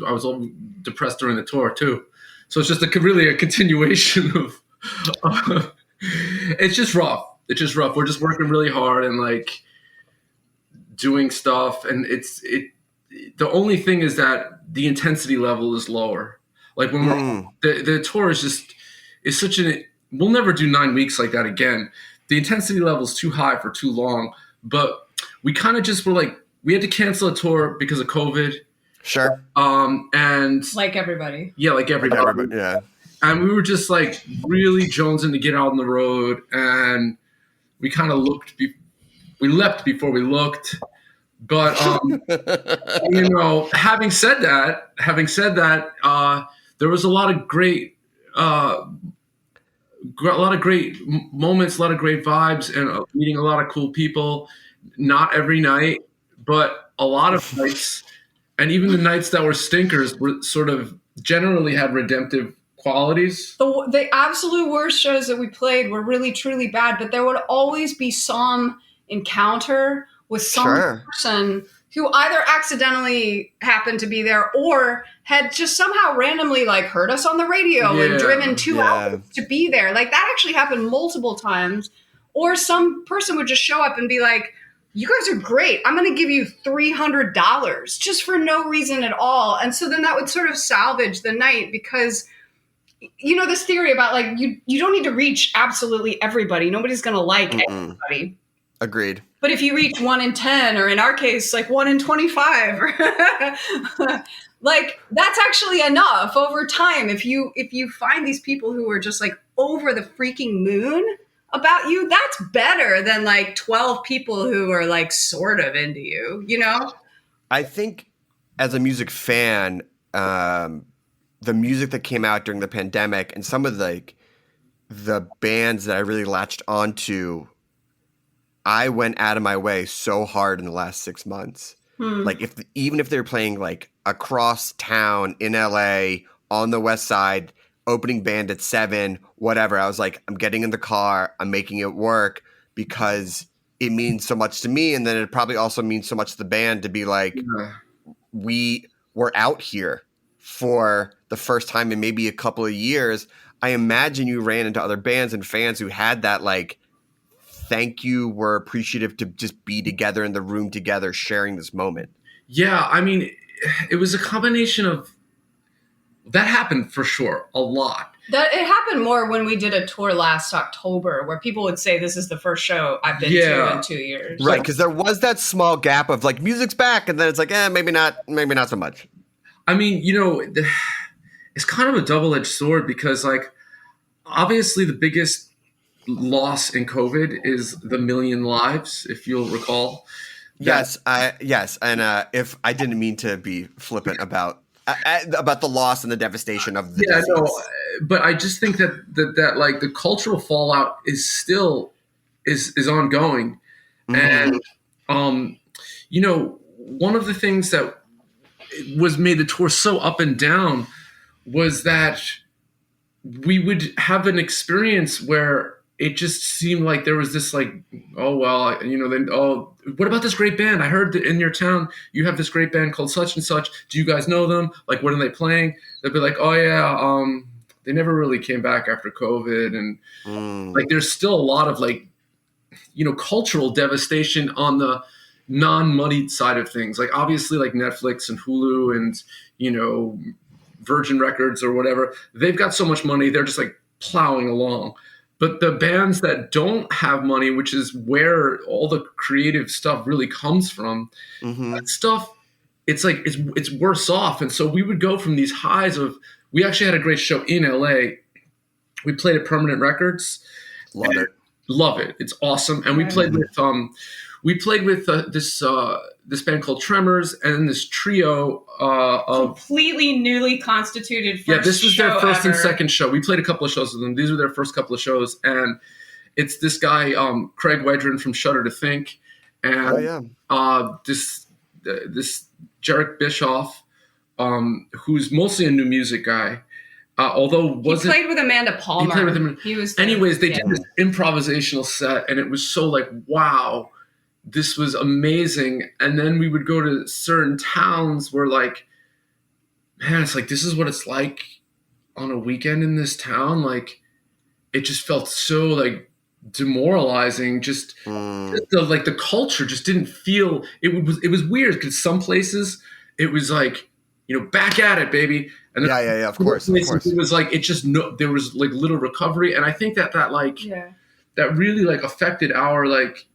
I was all depressed during the tour too. So it's just really a continuation of it's just rough. It's just rough. We're just working really hard and like doing stuff, and the only thing is that the intensity level is lower. Like when the tour is such we'll never do 9 weeks like that again. The intensity level is too high for too long, but we kind of just were like, we had to cancel a tour because of COVID. Sure. And like everybody. Yeah, like everybody. Yeah. And we were just like really jonesing to get out on the road, and we kind of we leapt before we looked. But having said that, there was a lot of great moments, a lot of great vibes, and meeting a lot of cool people. Not every night, but a lot of nights, and even the nights that were stinkers were sort of generally had redemptive qualities. The absolute worst shows that we played were really, truly bad, but there would always be some encounter with some person who either accidentally happened to be there or had just somehow randomly like heard us on the radio and driven 2 hours to be there. Like that actually happened multiple times. Or some person would just show up and be like, you guys are great. I'm going to give you $300 just for no reason at all. And so then that would sort of salvage the night because, this theory about like, you don't need to reach absolutely everybody. Nobody's going to like everybody. Agreed. But if you reach 1 in 10, or in our case, like 1 in 25, like that's actually enough over time. If you find these people who are just like over the freaking moon about you, that's better than like 12 people who are like sort of into you, I think as a music fan, the music that came out during the pandemic and some of the bands that I really latched onto, I went out of my way so hard in the last 6 months. Like even if they're playing like across town in LA on the West Side, opening band at 7, whatever, I was like, I'm getting in the car, I'm making it work because it means so much to me. And then it probably also means so much to the band to be like, we were out here for the first time in maybe a couple of years. I imagine you ran into other bands and fans who had that like, thank you, we're appreciative to just be together in the room together sharing this moment. Yeah, I mean, it was a combination of that happened for sure a lot. That it happened more when we did a tour last October, where people would say, "This is the first show I've been to in 2 years." Right, because there was that small gap of like music's back, and then it's like, maybe not so much. I mean, it's kind of a double-edged sword because, like, obviously the biggest loss in COVID is the 1 million lives, if you'll recall. Yes, and if I didn't mean to be flippant about the loss and the devastation of the disease. No, but I just think that like the cultural fallout is still is ongoing, and one of the things that was made the tour so up and down was that we would have an experience where it just seemed like there was this like, what about this great band? I heard that in your town you have this great band called such and such. Do you guys know them? Like, when are they playing? They'd be like, oh yeah, they never really came back after COVID. And like, there's still a lot of like, cultural devastation on the non-moneyed side of things. Like, obviously, like Netflix and Hulu and, Virgin Records or whatever, they've got so much money, they're just like plowing along. But the bands that don't have money, which is where all the creative stuff really comes from, that stuff, it's like it's worse off. And so we would go from these highs of, we actually had a great show in LA. We played at Permanent Records. Love it. It's awesome. And we played with this band called Tremors, and then this trio of completely newly constituted. This was their first ever. And second show. We played a couple of shows with them. These were their first couple of shows, and it's this guy Craig Wedren from Shudder to Think, and this Jarek Bischoff, who's mostly a new music guy. Although he played with Amanda Palmer. He played with him. Anyways, they did this improvisational set, and it was so like, wow, this was amazing. And then we would go to certain towns where like, man, it's like, this is what it's like on a weekend in this town. Like, it just felt so like demoralizing. Just the culture just didn't feel, it was weird because some places it was like, back at it, baby. And then, of course. It was like, there was like little recovery. And I think that really like affected our like,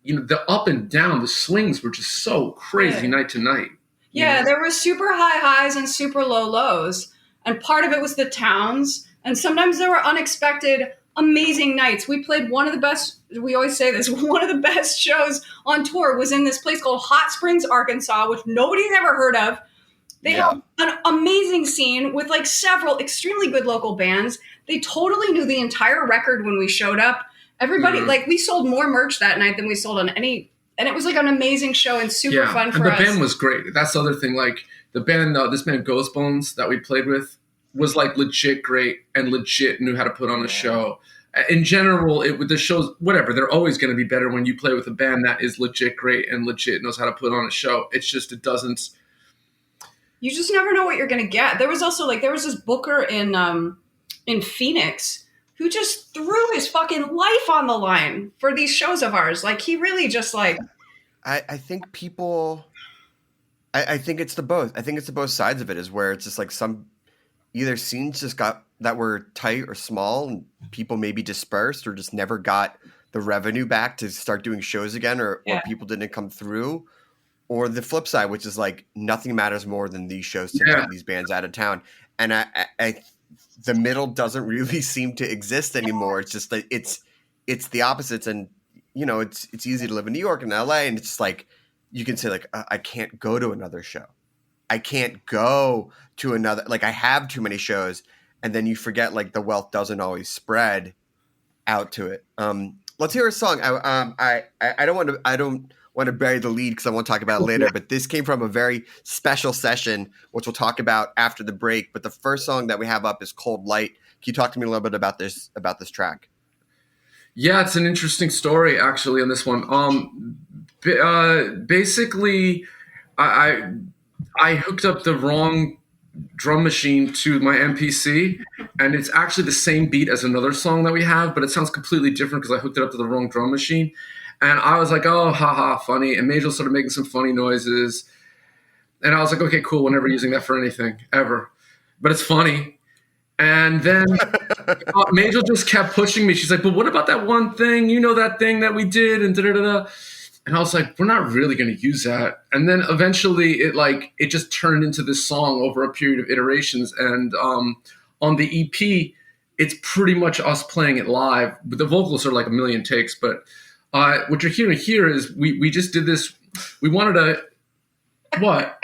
the up and down, the swings were just so crazy night to night. Yeah, there were super high highs and super low lows. And part of it was the towns. And sometimes there were unexpected, amazing nights. We played one of the best, we always say this, one of the best shows on tour was in this place called Hot Springs, Arkansas, which nobody's ever heard of. They have an amazing scene with like several extremely good local bands. They totally knew the entire record when we showed up. Everybody, like, we sold more merch that night than we sold on any, and it was like an amazing show and super fun for us. And the band was great. That's the other thing. Like, the band, this band Ghost Bones that we played with was like legit great and legit knew how to put on a show. In general, the shows, whatever, they're always going to be better when you play with a band that is legit great and legit knows how to put on a show. It's just, it doesn't. You just never know what you're going to get. There was also like, there was this booker in Phoenix who just threw his fucking life on the line for these shows of ours. Like, he really just like... I think people... I think it's the both. I think it's the both sides of it, is where it's just like some... Either scenes just got... that were tight or small, and people maybe dispersed or just never got the revenue back to start doing shows again, or people didn't come through. Or the flip side, which is like, nothing matters more than these shows to get these bands out of town. And I the middle doesn't really seem to exist anymore. It's just that it's the opposites. And, it's easy to live in New York and LA. And it's just like, you can say like, I can't go to another show. I can't go to another, like I have too many shows. And then you forget like the wealth doesn't always spread out to it. Let's hear a song. I don't want to bury the lead because I want to talk about it later, but this came from a very special session, which we'll talk about after the break. But the first song that we have up is Cold Light. Can you talk to me a little bit about this track? Yeah, it's an interesting story actually on this one. Basically I hooked up the wrong drum machine to my MPC, and it's actually the same beat as another song that we have, but it sounds completely different because I hooked it up to the wrong drum machine. And I was like, oh, haha, funny. And Majel started making some funny noises. And I was like, okay, cool. We're never using that for anything, ever. But it's funny. And then Majel just kept pushing me. She's like, but what about that one thing? You know, that thing that we did and da-da-da-da. And I was like, we're not really going to use that. And then eventually it just turned into this song over a period of iterations. And on the EP, it's pretty much us playing it live. But the vocals are like a million takes. But what you're hearing here is we just did this. We wanted to, what?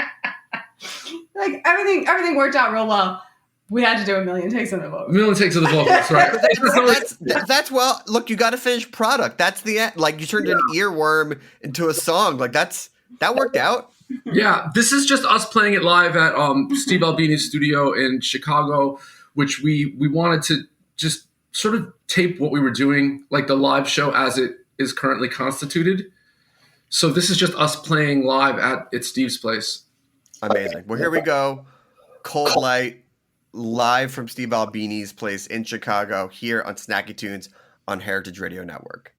Like everything worked out real well. We had to do a million takes of the vocals. A million takes of the vocals, right? That's well, look, you got a finished product. That's the end. Like, you turned an earworm into a song. Like, that worked out. Yeah, this is just us playing it live at Steve Albini's studio in Chicago, which we wanted to just sort of tape what we were doing, like the live show as it is currently constituted. So this is just us playing live at Steve's place. Amazing. Well, here we go. Cold Light, live from Steve Albini's place in Chicago, here on Snacky Tunes on Heritage Radio Network.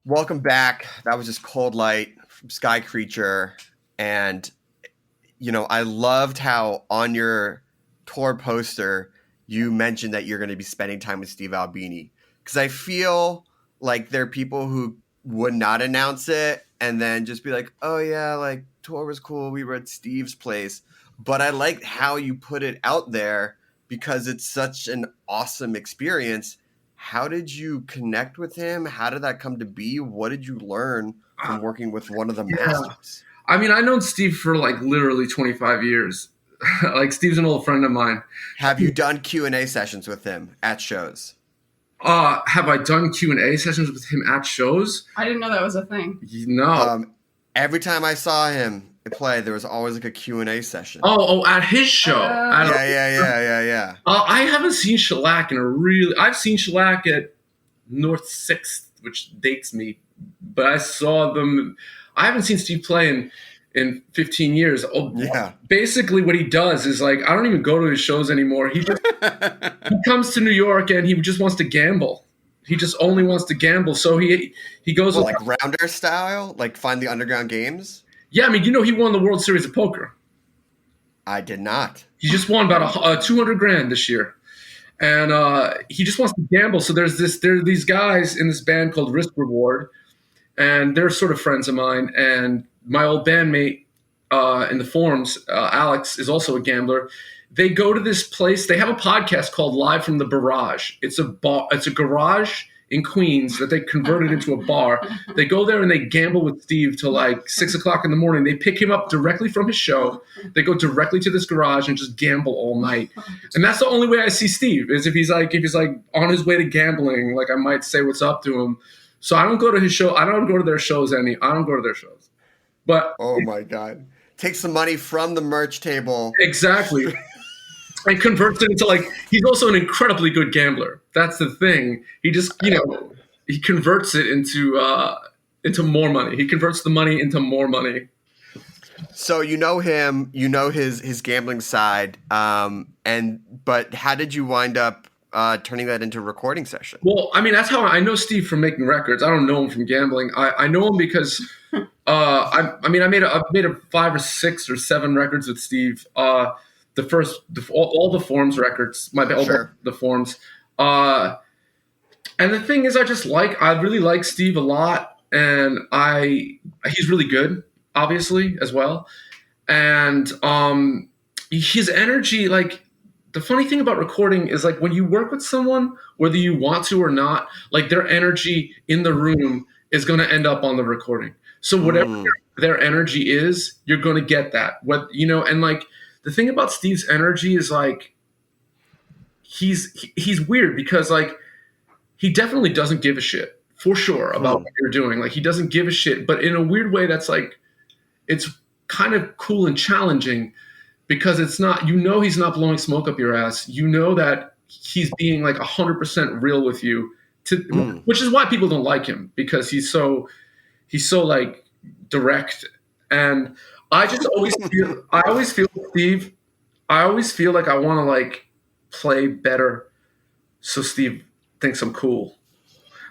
Welcome back. That was just Cold Light from Sky Creature. And, you know, I loved how on your tour poster, you mentioned that you're going to be spending time with Steve Albini. Because I feel like there are people who would not announce it and then just be like, oh, yeah, like, tour was cool. We were at Steve's place. But I liked how you put it out there because it's such an awesome experience. How did you connect with him? How did that come to be? What did you learn from working with one of the masters. I mean, I've known Steve for like literally 25 years. Like Steve's an old friend of mine. Have you done Q&A sessions with him at shows? Have I done Q&A sessions with him at shows? I didn't know that was a thing. No. Every time I saw him play, there was always like a Q&A session. Oh, at his show. Yeah. I haven't seen Shellac I've seen Shellac at North 6th, which dates me, but I saw them. I haven't seen Steve play in 15 years. Basically what he does is like, I don't even go to his shows anymore. He comes to New York and he just wants to gamble. He just only wants to gamble. So he goes like rounder style, like find the underground games. Yeah, I mean, he won the World Series of Poker. I did not. He just won about $200,000 this year, and he just wants to gamble. So there are these guys in this band called Risk Reward, and they're sort of friends of mine. And my old bandmate in the forums, Alex, is also a gambler. They go to this place. They have a podcast called Live from the Barrage. It's a garage in Queens that they converted into a bar. They go there and they gamble with Steve till like 6 o'clock in the morning. They pick him up directly from his show. They go directly to this garage and just gamble all night. And that's the only way I see Steve, is if he's like on his way to gambling, like I might say what's up to him. So I don't go to his show. I don't go to their shows But oh my God. Take some money from the merch table. Exactly. And converts it into he's also an incredibly good gambler. That's the thing. He just, he converts it into more money. He converts the money into more money. So you know him, his gambling side, but how did you wind up turning that into a recording session? Well, I mean, that's how I know Steve from making records. I don't know him from gambling. I know him because I've made 5 or 6 or 7 records with Steve. All the Forms records, the Forms. And the thing is, I really like Steve a lot, and he's really good, obviously, as well. And his energy, the funny thing about recording is when you work with someone, whether you want to or not, their energy in the room is going to end up on the recording. So whatever their energy is, you're going to get that. The thing about Steve's energy is he's weird because he definitely doesn't give a shit for sure about what you're doing. He doesn't give a shit, but in a weird way that's it's kind of cool and challenging because it's not, he's not blowing smoke up your ass. That he's being 100% real with you, which is why people don't like him, because he's so direct. And I always feel Steve. I always feel like I want to play better, so Steve thinks I'm cool.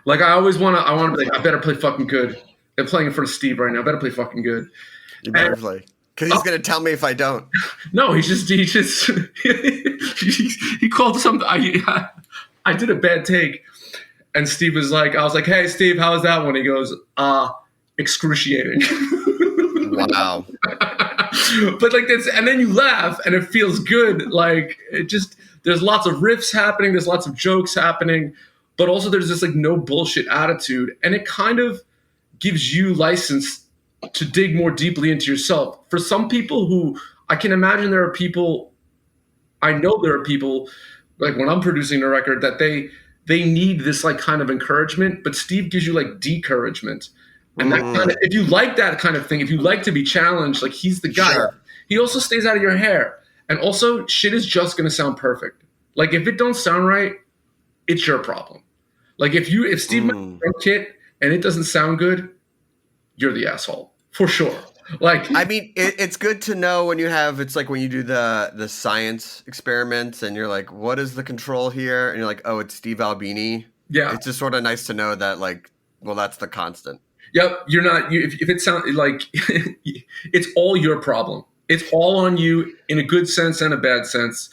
I always want to be I better play fucking good. I'm playing in front of Steve right now. I better play fucking good. You better play, because he's gonna tell me if I don't. No, he called something. I did a bad take, and Steve was I was like, "Hey, Steve, how was that one?" He goes, excruciating. Wow. But this, and then you laugh and it feels good. There's lots of riffs happening, there's lots of jokes happening, but also there's this no bullshit attitude, and it kind of gives you license to dig more deeply into yourself. For some people who, I can imagine there are people when I'm producing a record that they need this kind of encouragement, but Steve gives you decouragement. And that kind of, if you like that kind of thing, if you like to be challenged, he's the guy. Sure. He also stays out of your hair. And also, shit is just going to sound perfect. If it don't sound right, it's your problem. If Steve makes a drum kit and it doesn't sound good, you're the asshole. For sure. I mean, it's good to know when you have, it's when you do the science experiments and you're what is the control here? And you're oh, it's Steve Albini. Yeah. It's just sort of nice to know that that's the constant. Yep, you're not. If it sounds it's all your problem. It's all on you in a good sense and a bad sense.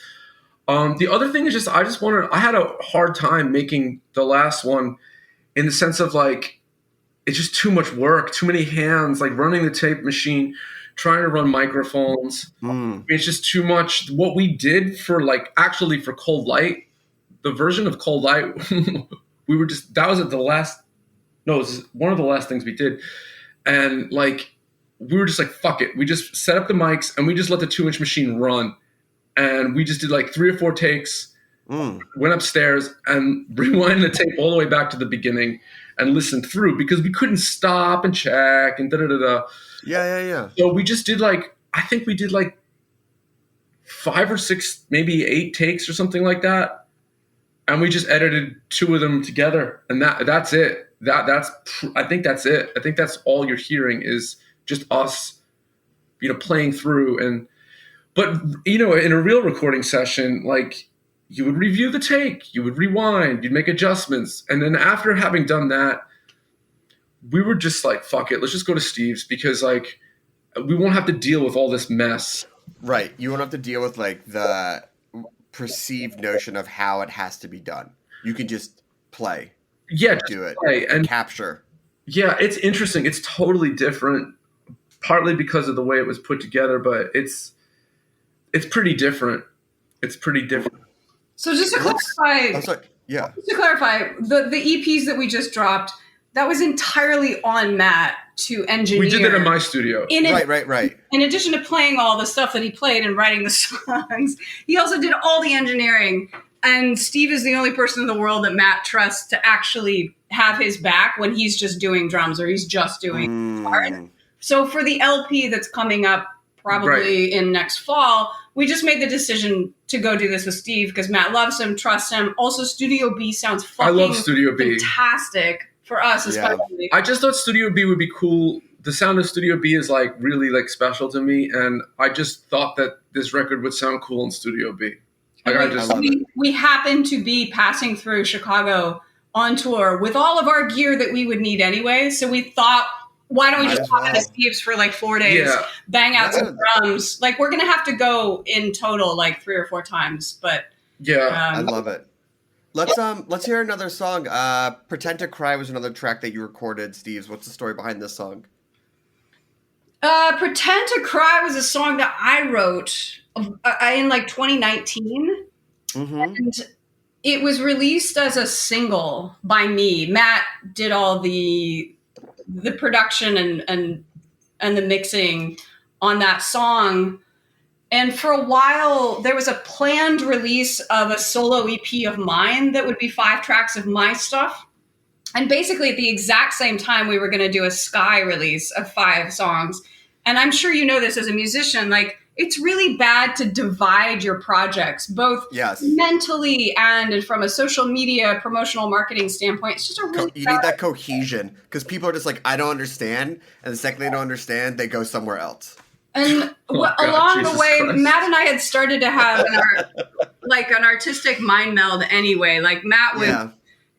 The other thing is I had a hard time making the last one, in the sense of it's just too much work, too many hands, running the tape machine, trying to run microphones. It's just too much. What we did for actually for Cold Light, the version of Cold Light, it was one of the last things we did. And like, we were just like, fuck it. We just set up the mics and we just let the 2-inch machine run. And we just did like 3 or 4 takes, went upstairs and rewind the tape all the way back to the beginning and listened through because we couldn't stop and check and da-da-da-da. Yeah. So we just did like, I think we did like 5 or 6, maybe 8 takes or something like that. And we just edited 2 of them together, and that's it. I think that's it. I think that's all you're hearing is just us, playing through. But in a real recording session, like you would review the take, you would rewind, you'd make adjustments, and then after having done that, we were just like, fuck it, let's just go to Steve's because like we won't have to deal with all this mess. Right, you won't have to deal with like the perceived notion of how it has to be done. You can just play. Yeah, do it play and capture. Yeah, it's interesting. It's totally different, partly because of the way it was put together, but it's pretty different. It's pretty different. So just to clarify, the EPs that we just dropped, that was entirely on Matt to engineer. We did that in my studio. Right. In addition to playing all the stuff that he played and writing the songs, he also did all the engineering. And Steve is the only person in the world that Matt trusts to actually have his back when he's just doing drums or he's just doing guitar. So for the LP that's coming up probably in next fall, we just made the decision to go do this with Steve because Matt loves him, trusts him. Also, Studio B sounds fucking I love Studio B. Fantastic for us, especially. I just thought Studio B would be cool. The sound of Studio B is like really like special to me, and I just thought that this record would sound cool in Studio B. We happened to be passing through Chicago on tour with all of our gear that we would need anyway, so we thought, why don't we just pop into Steve's for like 4 days, bang out some drums? Like we're gonna have to go in total like 3 or 4 times, but I love it. Let's hear another song. Pretend to Cry was another track that you recorded, Steve's. What's the story behind this song? Pretend to Cry was a song that I wrote in like 2019. And it was released as a single by me. Matt did all the production and the mixing on that song. And for a while, there was a planned release of a solo EP of mine that would be 5 tracks of my stuff. And basically at the exact same time, we were going to do a Sky release of 5 songs. And I'm sure you know this as a musician, like it's really bad to divide your projects, both mentally and from a social media promotional marketing standpoint. It's just a really you need that cohesion because people are just like, I don't understand. And the second they don't understand, they go somewhere else. And along the way, Christ. Matt and I had started to have an artistic mind meld anyway. Like Matt was,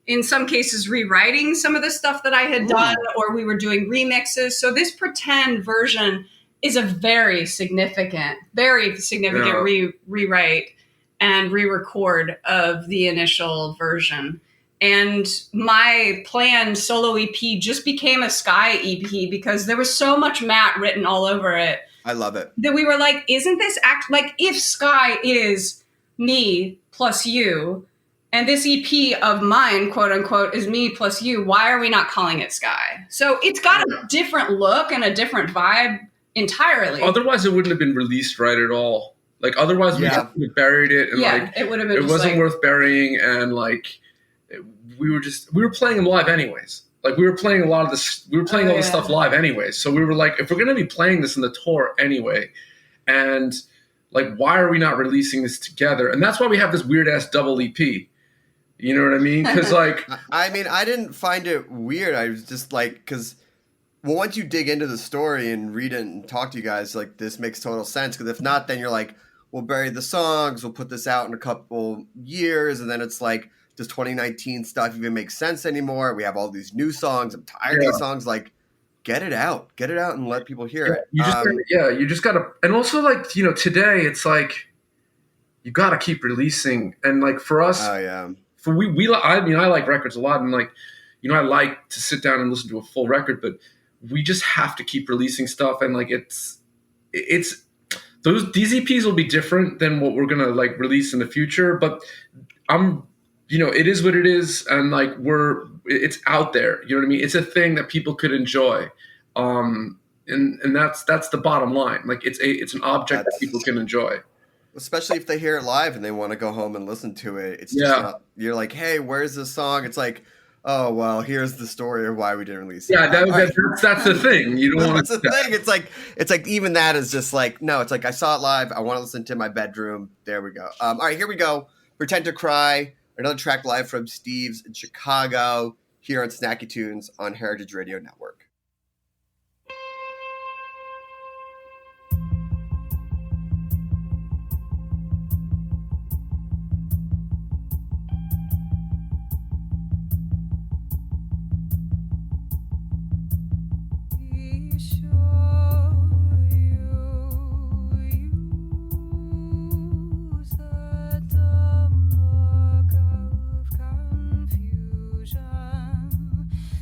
in some cases, rewriting some of the stuff that I had done, or we were doing remixes. So this Pretend version is a very significant rewrite and re-record of the initial version. And my planned solo EP just became a Sky EP because there was so much Matt written all over it. I love it. That we were like, isn't this if Sky is me plus you, and this EP of mine, quote unquote, is me plus you, why are we not calling it Sky? So it's got a different look and a different vibe entirely. Otherwise, it wouldn't have been released right at all. Like otherwise, we buried it, and it would have been. It wasn't worth burying, and like we were playing them live anyways. Like we were playing a lot of this. We were playing all this stuff live anyways. So we were like, if we're gonna be playing this in the tour anyway, and like, why are we not releasing this together? And that's why we have this weird ass double EP. You know what I mean? Because like, I mean, I didn't find it weird. I was just like, because. Well, once you dig into the story and read it and talk to you guys, like this makes total sense. Because if not, then you're like, we'll bury the songs. We'll put this out in a couple years. And then it's like, does 2019 stuff even make sense anymore? We have all these new songs. I'm tired of these songs. Like, get it out and let people hear it. You just gotta, and also like, today it's like, you gotta keep releasing. And like for us, I like records a lot. And like, I like to sit down and listen to a full record, but we just have to keep releasing stuff, and like these EPs will be different than what we're gonna like release in the future. But it is what it is, and like it's out there. You know what I mean? It's a thing that people could enjoy, And that's the bottom line. Like it's an object that people can enjoy. Especially if they hear it live and they want to go home and listen to it. It's just not, you're like, hey, where's this song? It's like, oh, well, here's the story of why we didn't release it. Yeah, that's the thing. You don't want to. That's the thing. It's like even that is just like, no, it's like I saw it live. I want to listen to it in my bedroom. There we go. All right, here we go. Pretend to Cry. Another track live from Steve's in Chicago here on Snacky Tunes on Heritage Radio Network.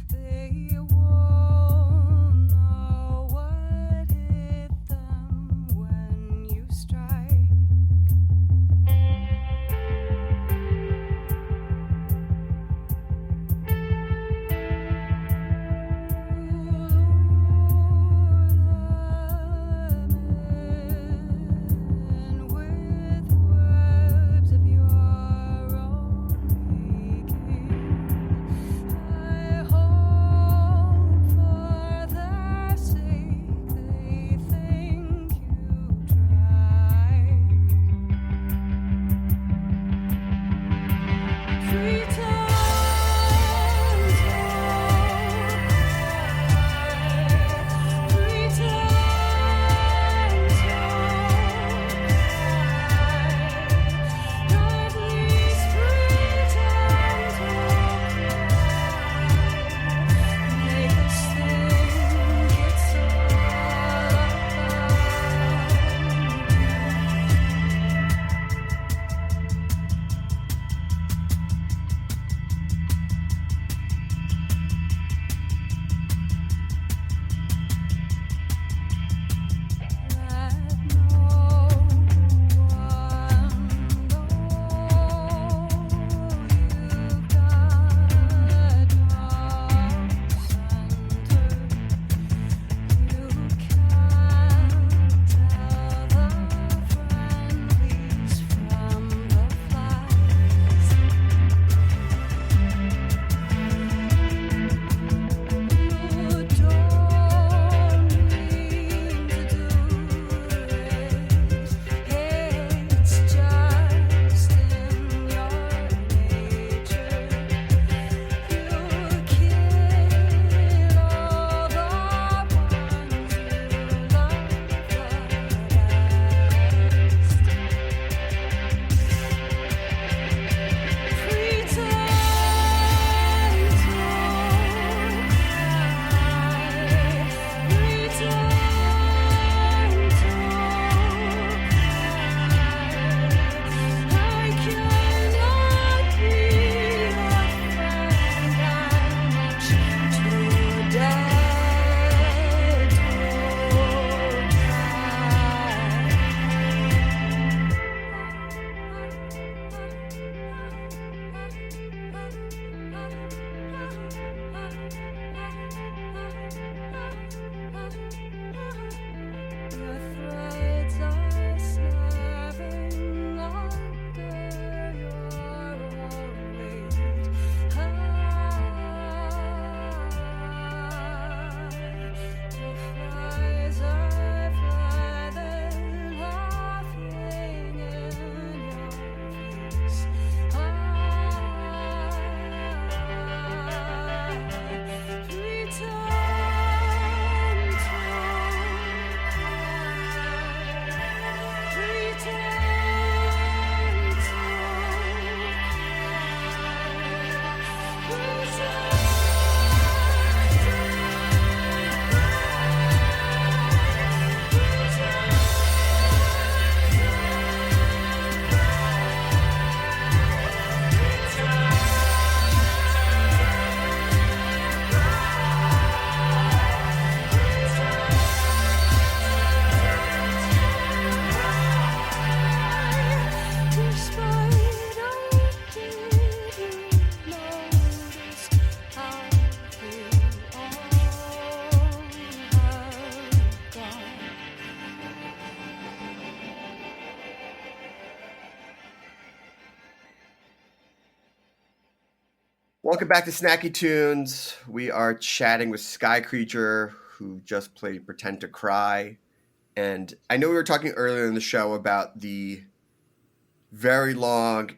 They walk Welcome back to Snacky Tunes. We are chatting with Sky Creature, who just played Pretend to Cry. And I know we were talking earlier in the show about the very long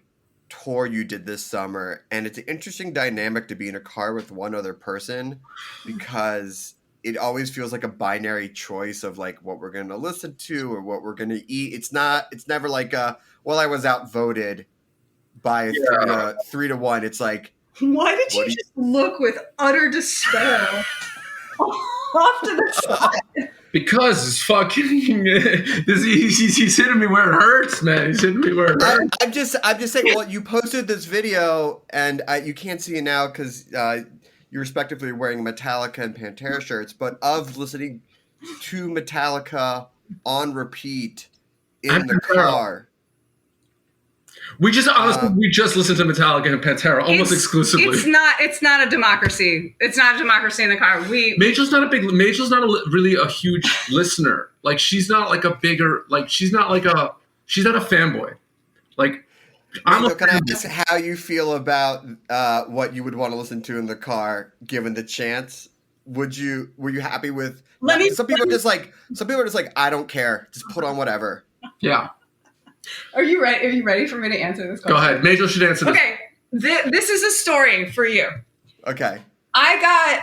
tour you did this summer. And it's an interesting dynamic to be in a car with one other person, because it always feels like a binary choice of like what we're going to listen to or what we're going to eat. It's never like I was outvoted by 3-1. It's like, why did you just look with utter despair off to the side? Because it's fucking. He's hitting me where it hurts, man. He's hitting me where it hurts. I'm just saying. Well, you posted this video, and you can't see it now because you respectively are wearing Metallica and Pantera shirts, but of listening to Metallica on repeat in the car. We just listened to Metallica and Pantera almost exclusively. It's not a democracy. It's not a democracy in the car. Magel's not really a huge listener. Like she's not a fanboy. Like can I ask how you feel about what you would want to listen to in the car given the chance? Were you happy with? Some people are just like I don't care. Just put on whatever. Yeah. Are you ready? Are you ready for me to answer this question? Go ahead. Major should answer this. Okay. This is a story for you. Okay. I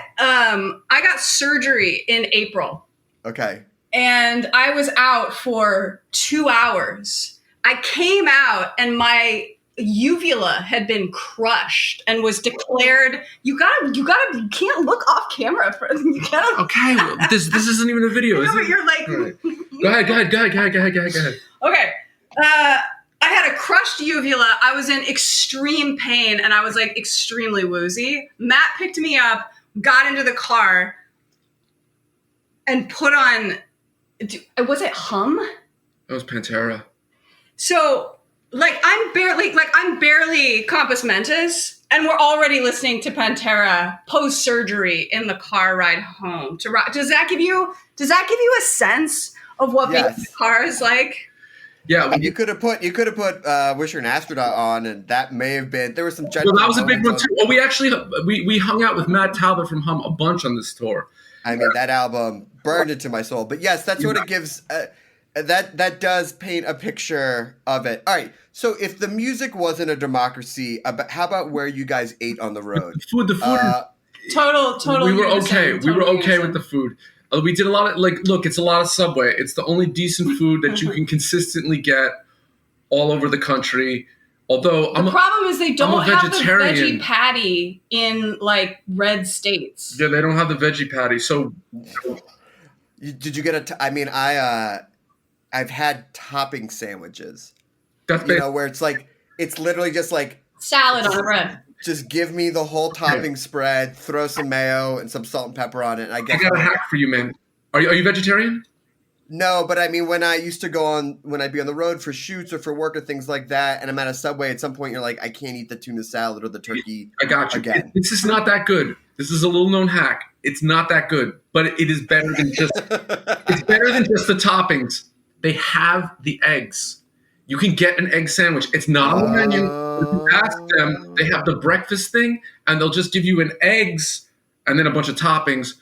got surgery in April. Okay. And I was out for 2 hours. I came out and my uvula had been crushed and was declared. You can't look off camera. Okay. Well, this isn't even a video. No, but you're like. Right. Go ahead. Okay. I had a crushed uvula. I was in extreme pain and I was like extremely woozy. Matt picked me up, got into the car, and put on. Was it Hum? That was Pantera. So, I'm barely compos mentis, and we're already listening to Pantera post surgery in the car ride home. Does that give you a sense of what being in the car is like? Yeah, you could have put Wish You're an Astronaut on, and that may have been there was some. Well, that was a big one too. Well, we actually we hung out with Matt Talbot from Hum a bunch on this tour. I mean, that album burned into my soul. But yes, that's what it gives. That does paint a picture of it. All right. So if the music wasn't a democracy, how about where you guys ate on the road? The food. Total. We were okay. We were okay with the food. We did a lot of look, it's a lot of Subway. It's the only decent food that you can consistently get all over the country. Although the problem is they don't have the veggie patty in red states. Yeah, they don't have the veggie patty. So did you get I've had topping sandwiches. That's where it's literally just like salad on bread. Just give me the whole topping spread, throw some mayo and some salt and pepper on it. And I got a hack for you, man. Are you vegetarian? No, but I mean, when I'd be on the road for shoots or for work or things like that, and I'm at a Subway, at some point you're like, I can't eat the tuna salad or the turkey. I got you. Again. This is not that good. This is a little known hack. It's not that good, but it is better than just. It's better than just the toppings. They have the eggs. You can get an egg sandwich. It's not on the menu. If you ask them, they have the breakfast thing, and they'll just give you an eggs and then a bunch of toppings,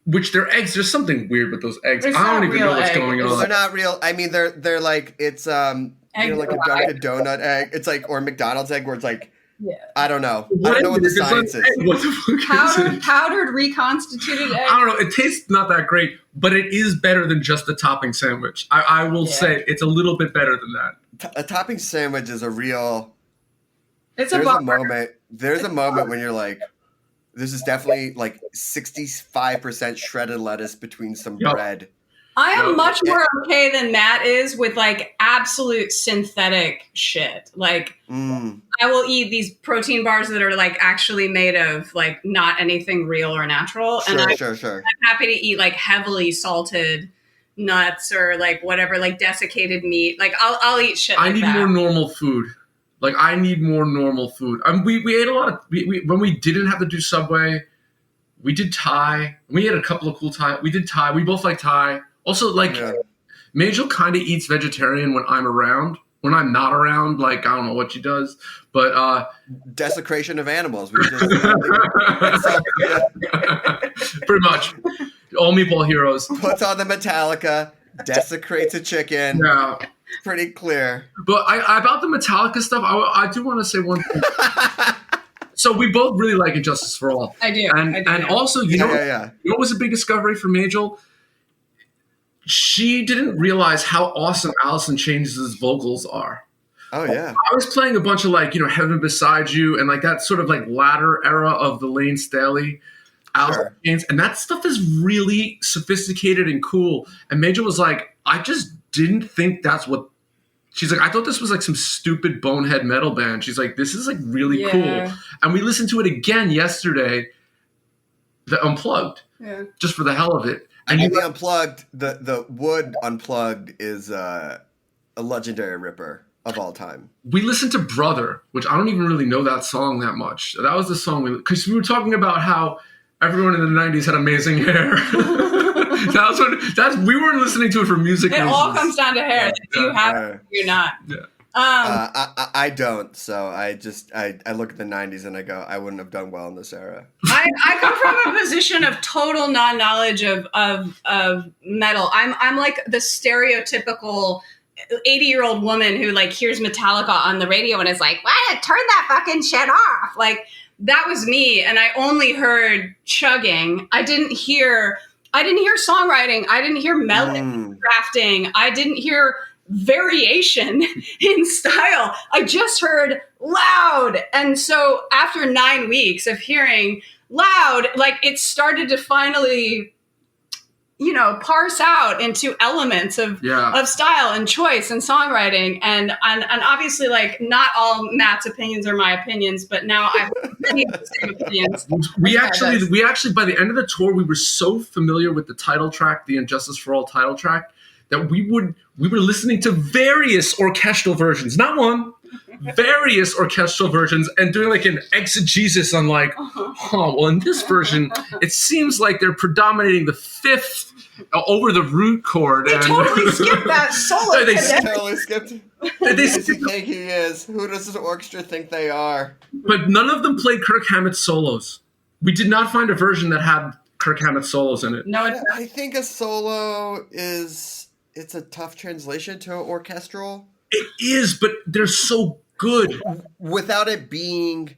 which their eggs, there's something weird with those eggs. I don't even know what's going on. They're not real. I mean, they're like, it's, like a Dunkin' Donut egg. It's like, or a McDonald's egg where it's like, I don't know. I don't know what the science is. What the fuck is it? Powdered reconstituted egg. I don't know. It tastes not that great, but it is better than just the topping sandwich. I will say it's a little bit better than that. A topping sandwich is a real. There's a moment when you're like, this is definitely like 65% shredded lettuce between some bread. I am much more okay than Matt is with absolute synthetic shit. I will eat these protein bars that are actually made of not anything real or natural. Sure. I'm happy to eat heavily salted nuts or whatever, desiccated meat. I'll eat shit. I need more normal food. I need more normal food. We ate a lot of when we didn't have to do Subway. We did Thai. We had a couple of cool Thai. We did Thai. We both like Thai. Also, Majel kind of eats vegetarian when I'm around. when I'm not around. Like, I don't know what she does, but desecration of animals. We just, pretty much all meatball heroes. Puts on the Metallica, desecrates a chicken. Yeah, pretty clear. But about the Metallica stuff, I do want to say one thing. So we both really like Injustice for All. I do. And also, you know what was a big discovery for Majel? She didn't realize how awesome Allison Chains' vocals are. Oh, yeah. I was playing a bunch of like, Heaven Beside You and like that sort of like latter era of the Lane Staley, Allison Chains. And that stuff is really sophisticated and cool. And Majel was like, I just didn't think that's what. She's like, I thought this was like some stupid bonehead metal band. She's like, this is like really cool. And we listened to it again yesterday, the Unplugged, just for the hell of it. And the Unplugged, the Wood Unplugged is a legendary ripper of all time. We listened to Brother, which I don't even really know that song that much. That was the song because we were talking about how everyone in the 90s had amazing hair. We weren't listening to it for music. It all comes down to hair. Do you have it? You're not. Yeah. I don't. So I look at the 90s and I go, I wouldn't have done well in this era. I come from a position of total non-knowledge of metal. I'm like the stereotypical 80-year-old woman who like hears Metallica on the radio and is like, "What? Turn that fucking shit off!" Like that was me, and I only heard chugging. I didn't hear songwriting. I didn't hear melody crafting. I didn't hear variation in style. I just heard loud. And so after 9 weeks of hearing loud, like it started to finally, parse out into elements of style and choice and songwriting. And obviously like not all Matt's opinions are my opinions, but now I have many of the same opinions. We actually, by the end of the tour, we were so familiar with the title track, the Injustice for All title track, that we were listening to various orchestral versions, not one, various orchestral versions, and doing like an exegesis on like, well, in this version, it seems like they're predominating the fifth over the root chord. They totally skipped that solo. They totally skipped. Who does he think he is? Who does the orchestra think they are? But none of them played Kirk Hammett's solos. We did not find a version that had Kirk Hammett's solos in it. No, I think a solo it's a tough translation to orchestral. It is, but they're so good. Without it being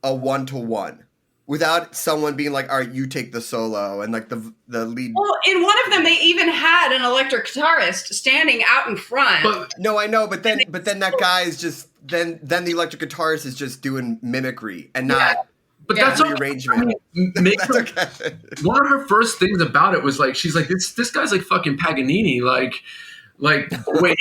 a one-to-one. Without someone being like, all right, you take the solo and like the lead. Well, in one of them, they even had an electric guitarist standing out in front. No, I know, but then that guy is just then the electric guitarist is just doing mimicry and not. But that's the arrangement. That's okay. One of her first things about it was like, she's like, this guy's like fucking Paganini, like wait,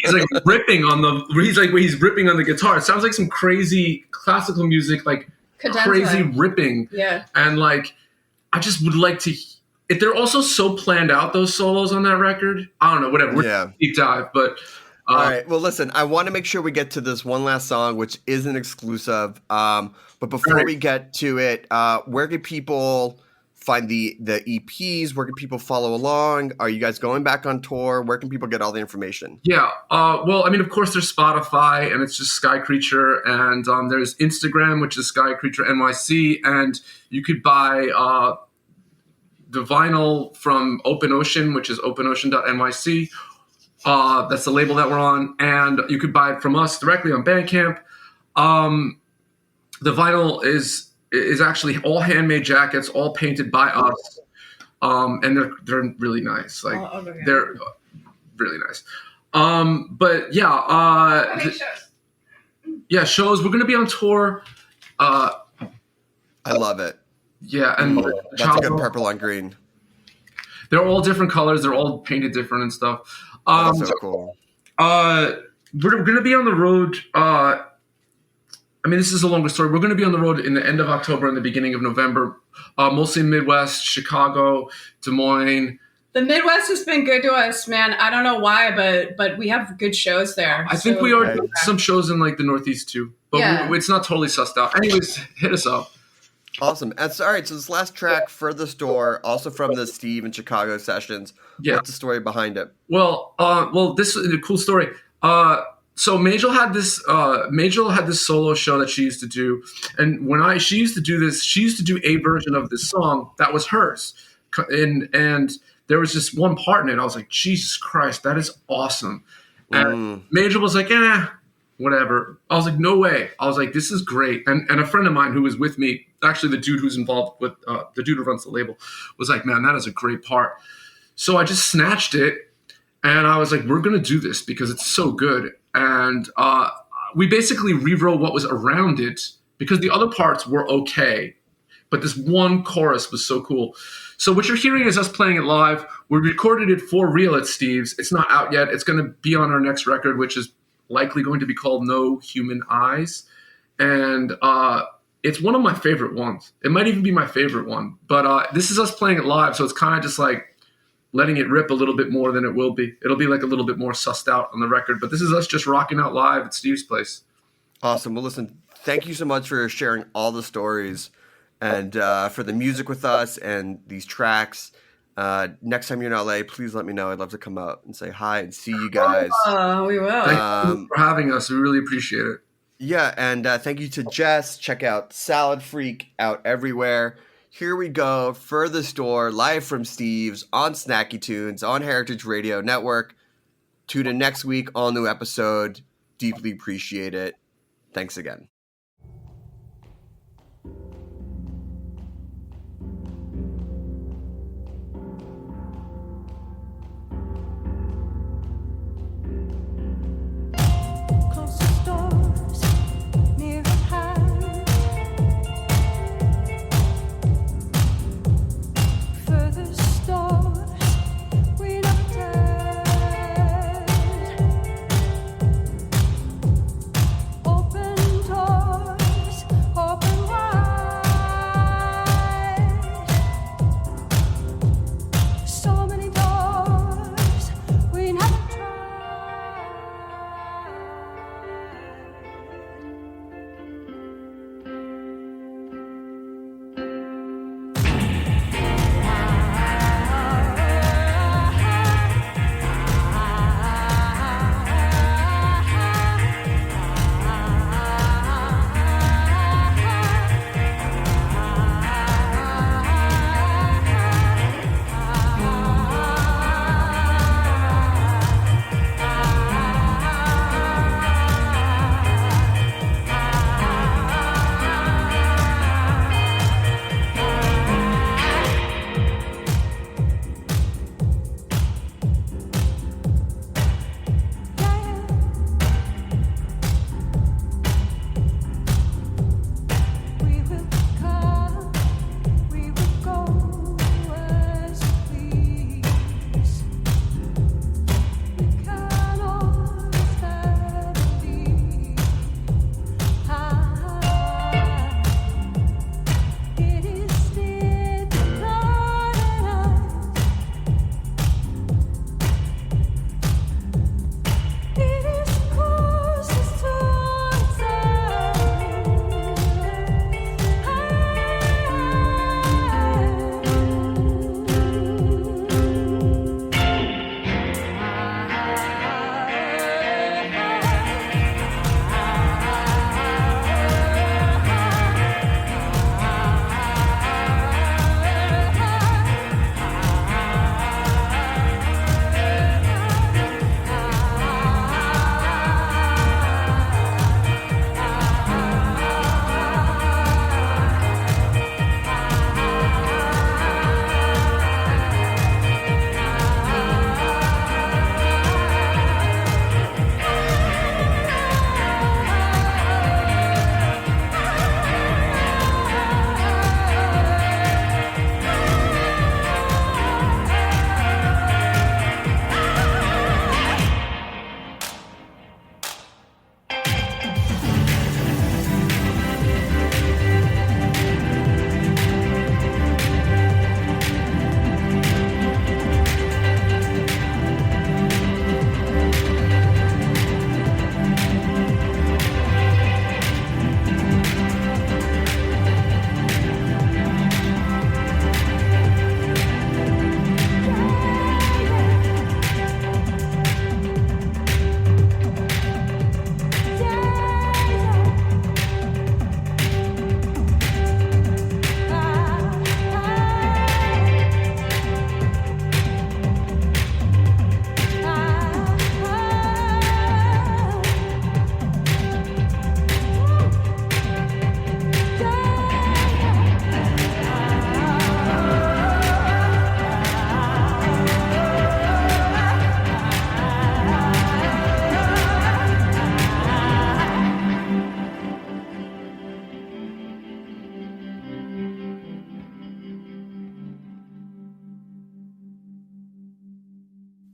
he's like ripping on the guitar. It sounds like some crazy classical music, like Cadenza. Crazy ripping. Yeah. And like, I just would like to. If they're also so planned out, those solos on that record, I don't know, whatever. We're deep dive, but. All right. Well, listen, I want to make sure we get to this one last song, which is an exclusive. But before we get to it, where can people find the EPs? Where can people follow along? Are you guys going back on tour? Where can people get all the information? Yeah. Well, I mean, of course, there's Spotify, and it's just Sky Creature. And there's Instagram, which is Sky Creature NYC. And you could buy the vinyl from Open Ocean, which is openocean.nyc. That's the label that we're on, and you could buy it from us directly on Bandcamp. The vinyl is actually all handmade jackets, all painted by us, and they're really nice. Like they're really nice. But yeah, shows. We're gonna be on tour. I love it. Yeah, and that's a good purple on green. They're all different colors. They're all painted different and stuff. That's so cool. We're going to be on the road. I mean, this is a longer story. We're going to be on the road in the end of October and the beginning of November, mostly in Midwest, Chicago, Des Moines. The Midwest has been good to us, man. I don't know why, but we have good shows there. I think we are doing some shows in like the Northeast too, but it's not totally sussed out. Anyways, hit us up. Awesome. That's all right. So this last track, Furthest Door, also from the Steve and Chicago sessions. Yeah. What's the story behind it? Well, this is a cool story. So Majel had this solo show that she used to do, and she used to do a version of this song that was hers, and there was just one part in it. I was like, Jesus Christ, that is awesome. And Majel was like, whatever. I was like, no way. I was like, this is great. And a friend of mine who was with me, actually the dude who's involved with the dude who runs the label, was like, man, that is a great part. So I just snatched it, and I was like, we're gonna do this because it's so good. And we basically rewrote what was around it because the other parts were okay, but this one chorus was so cool. So what you're hearing is us playing it live. We recorded it for real at Steve's. It's not out yet. It's going to be on our next record, which is likely going to be called No Human Eyes. And it's one of my favorite ones. It might even be my favorite one. But this is us playing it live, so it's kind of just like letting it rip a little bit more than it will be. It'll be like a little bit more sussed out on the record. But this is us just rocking out live at Steve's place. Awesome. Well, listen, thank you so much for sharing all the stories and for the music with us and these tracks. Next time you're in LA, please let me know. I'd love to come out and say hi and see you guys. We will. Thank you for having us. We really appreciate it. Yeah, and thank you to Jess. Check out Salad Freak out everywhere. Here we go for the store, live from Steve's on Snacky Tunes on Heritage Radio Network. Tune in next week, all new episode. Deeply appreciate it. Thanks again. Open door.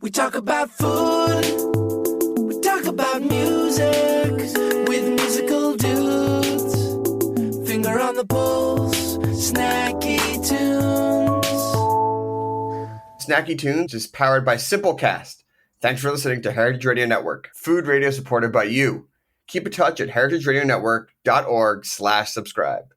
We talk about food, we talk about music with musical dudes. Finger on the pulse, snacky tunes. Snacky Tunes is powered by Simplecast. Thanks for listening to Heritage Radio Network, food radio supported by you. Keep in touch at heritageradionetwork.org/subscribe.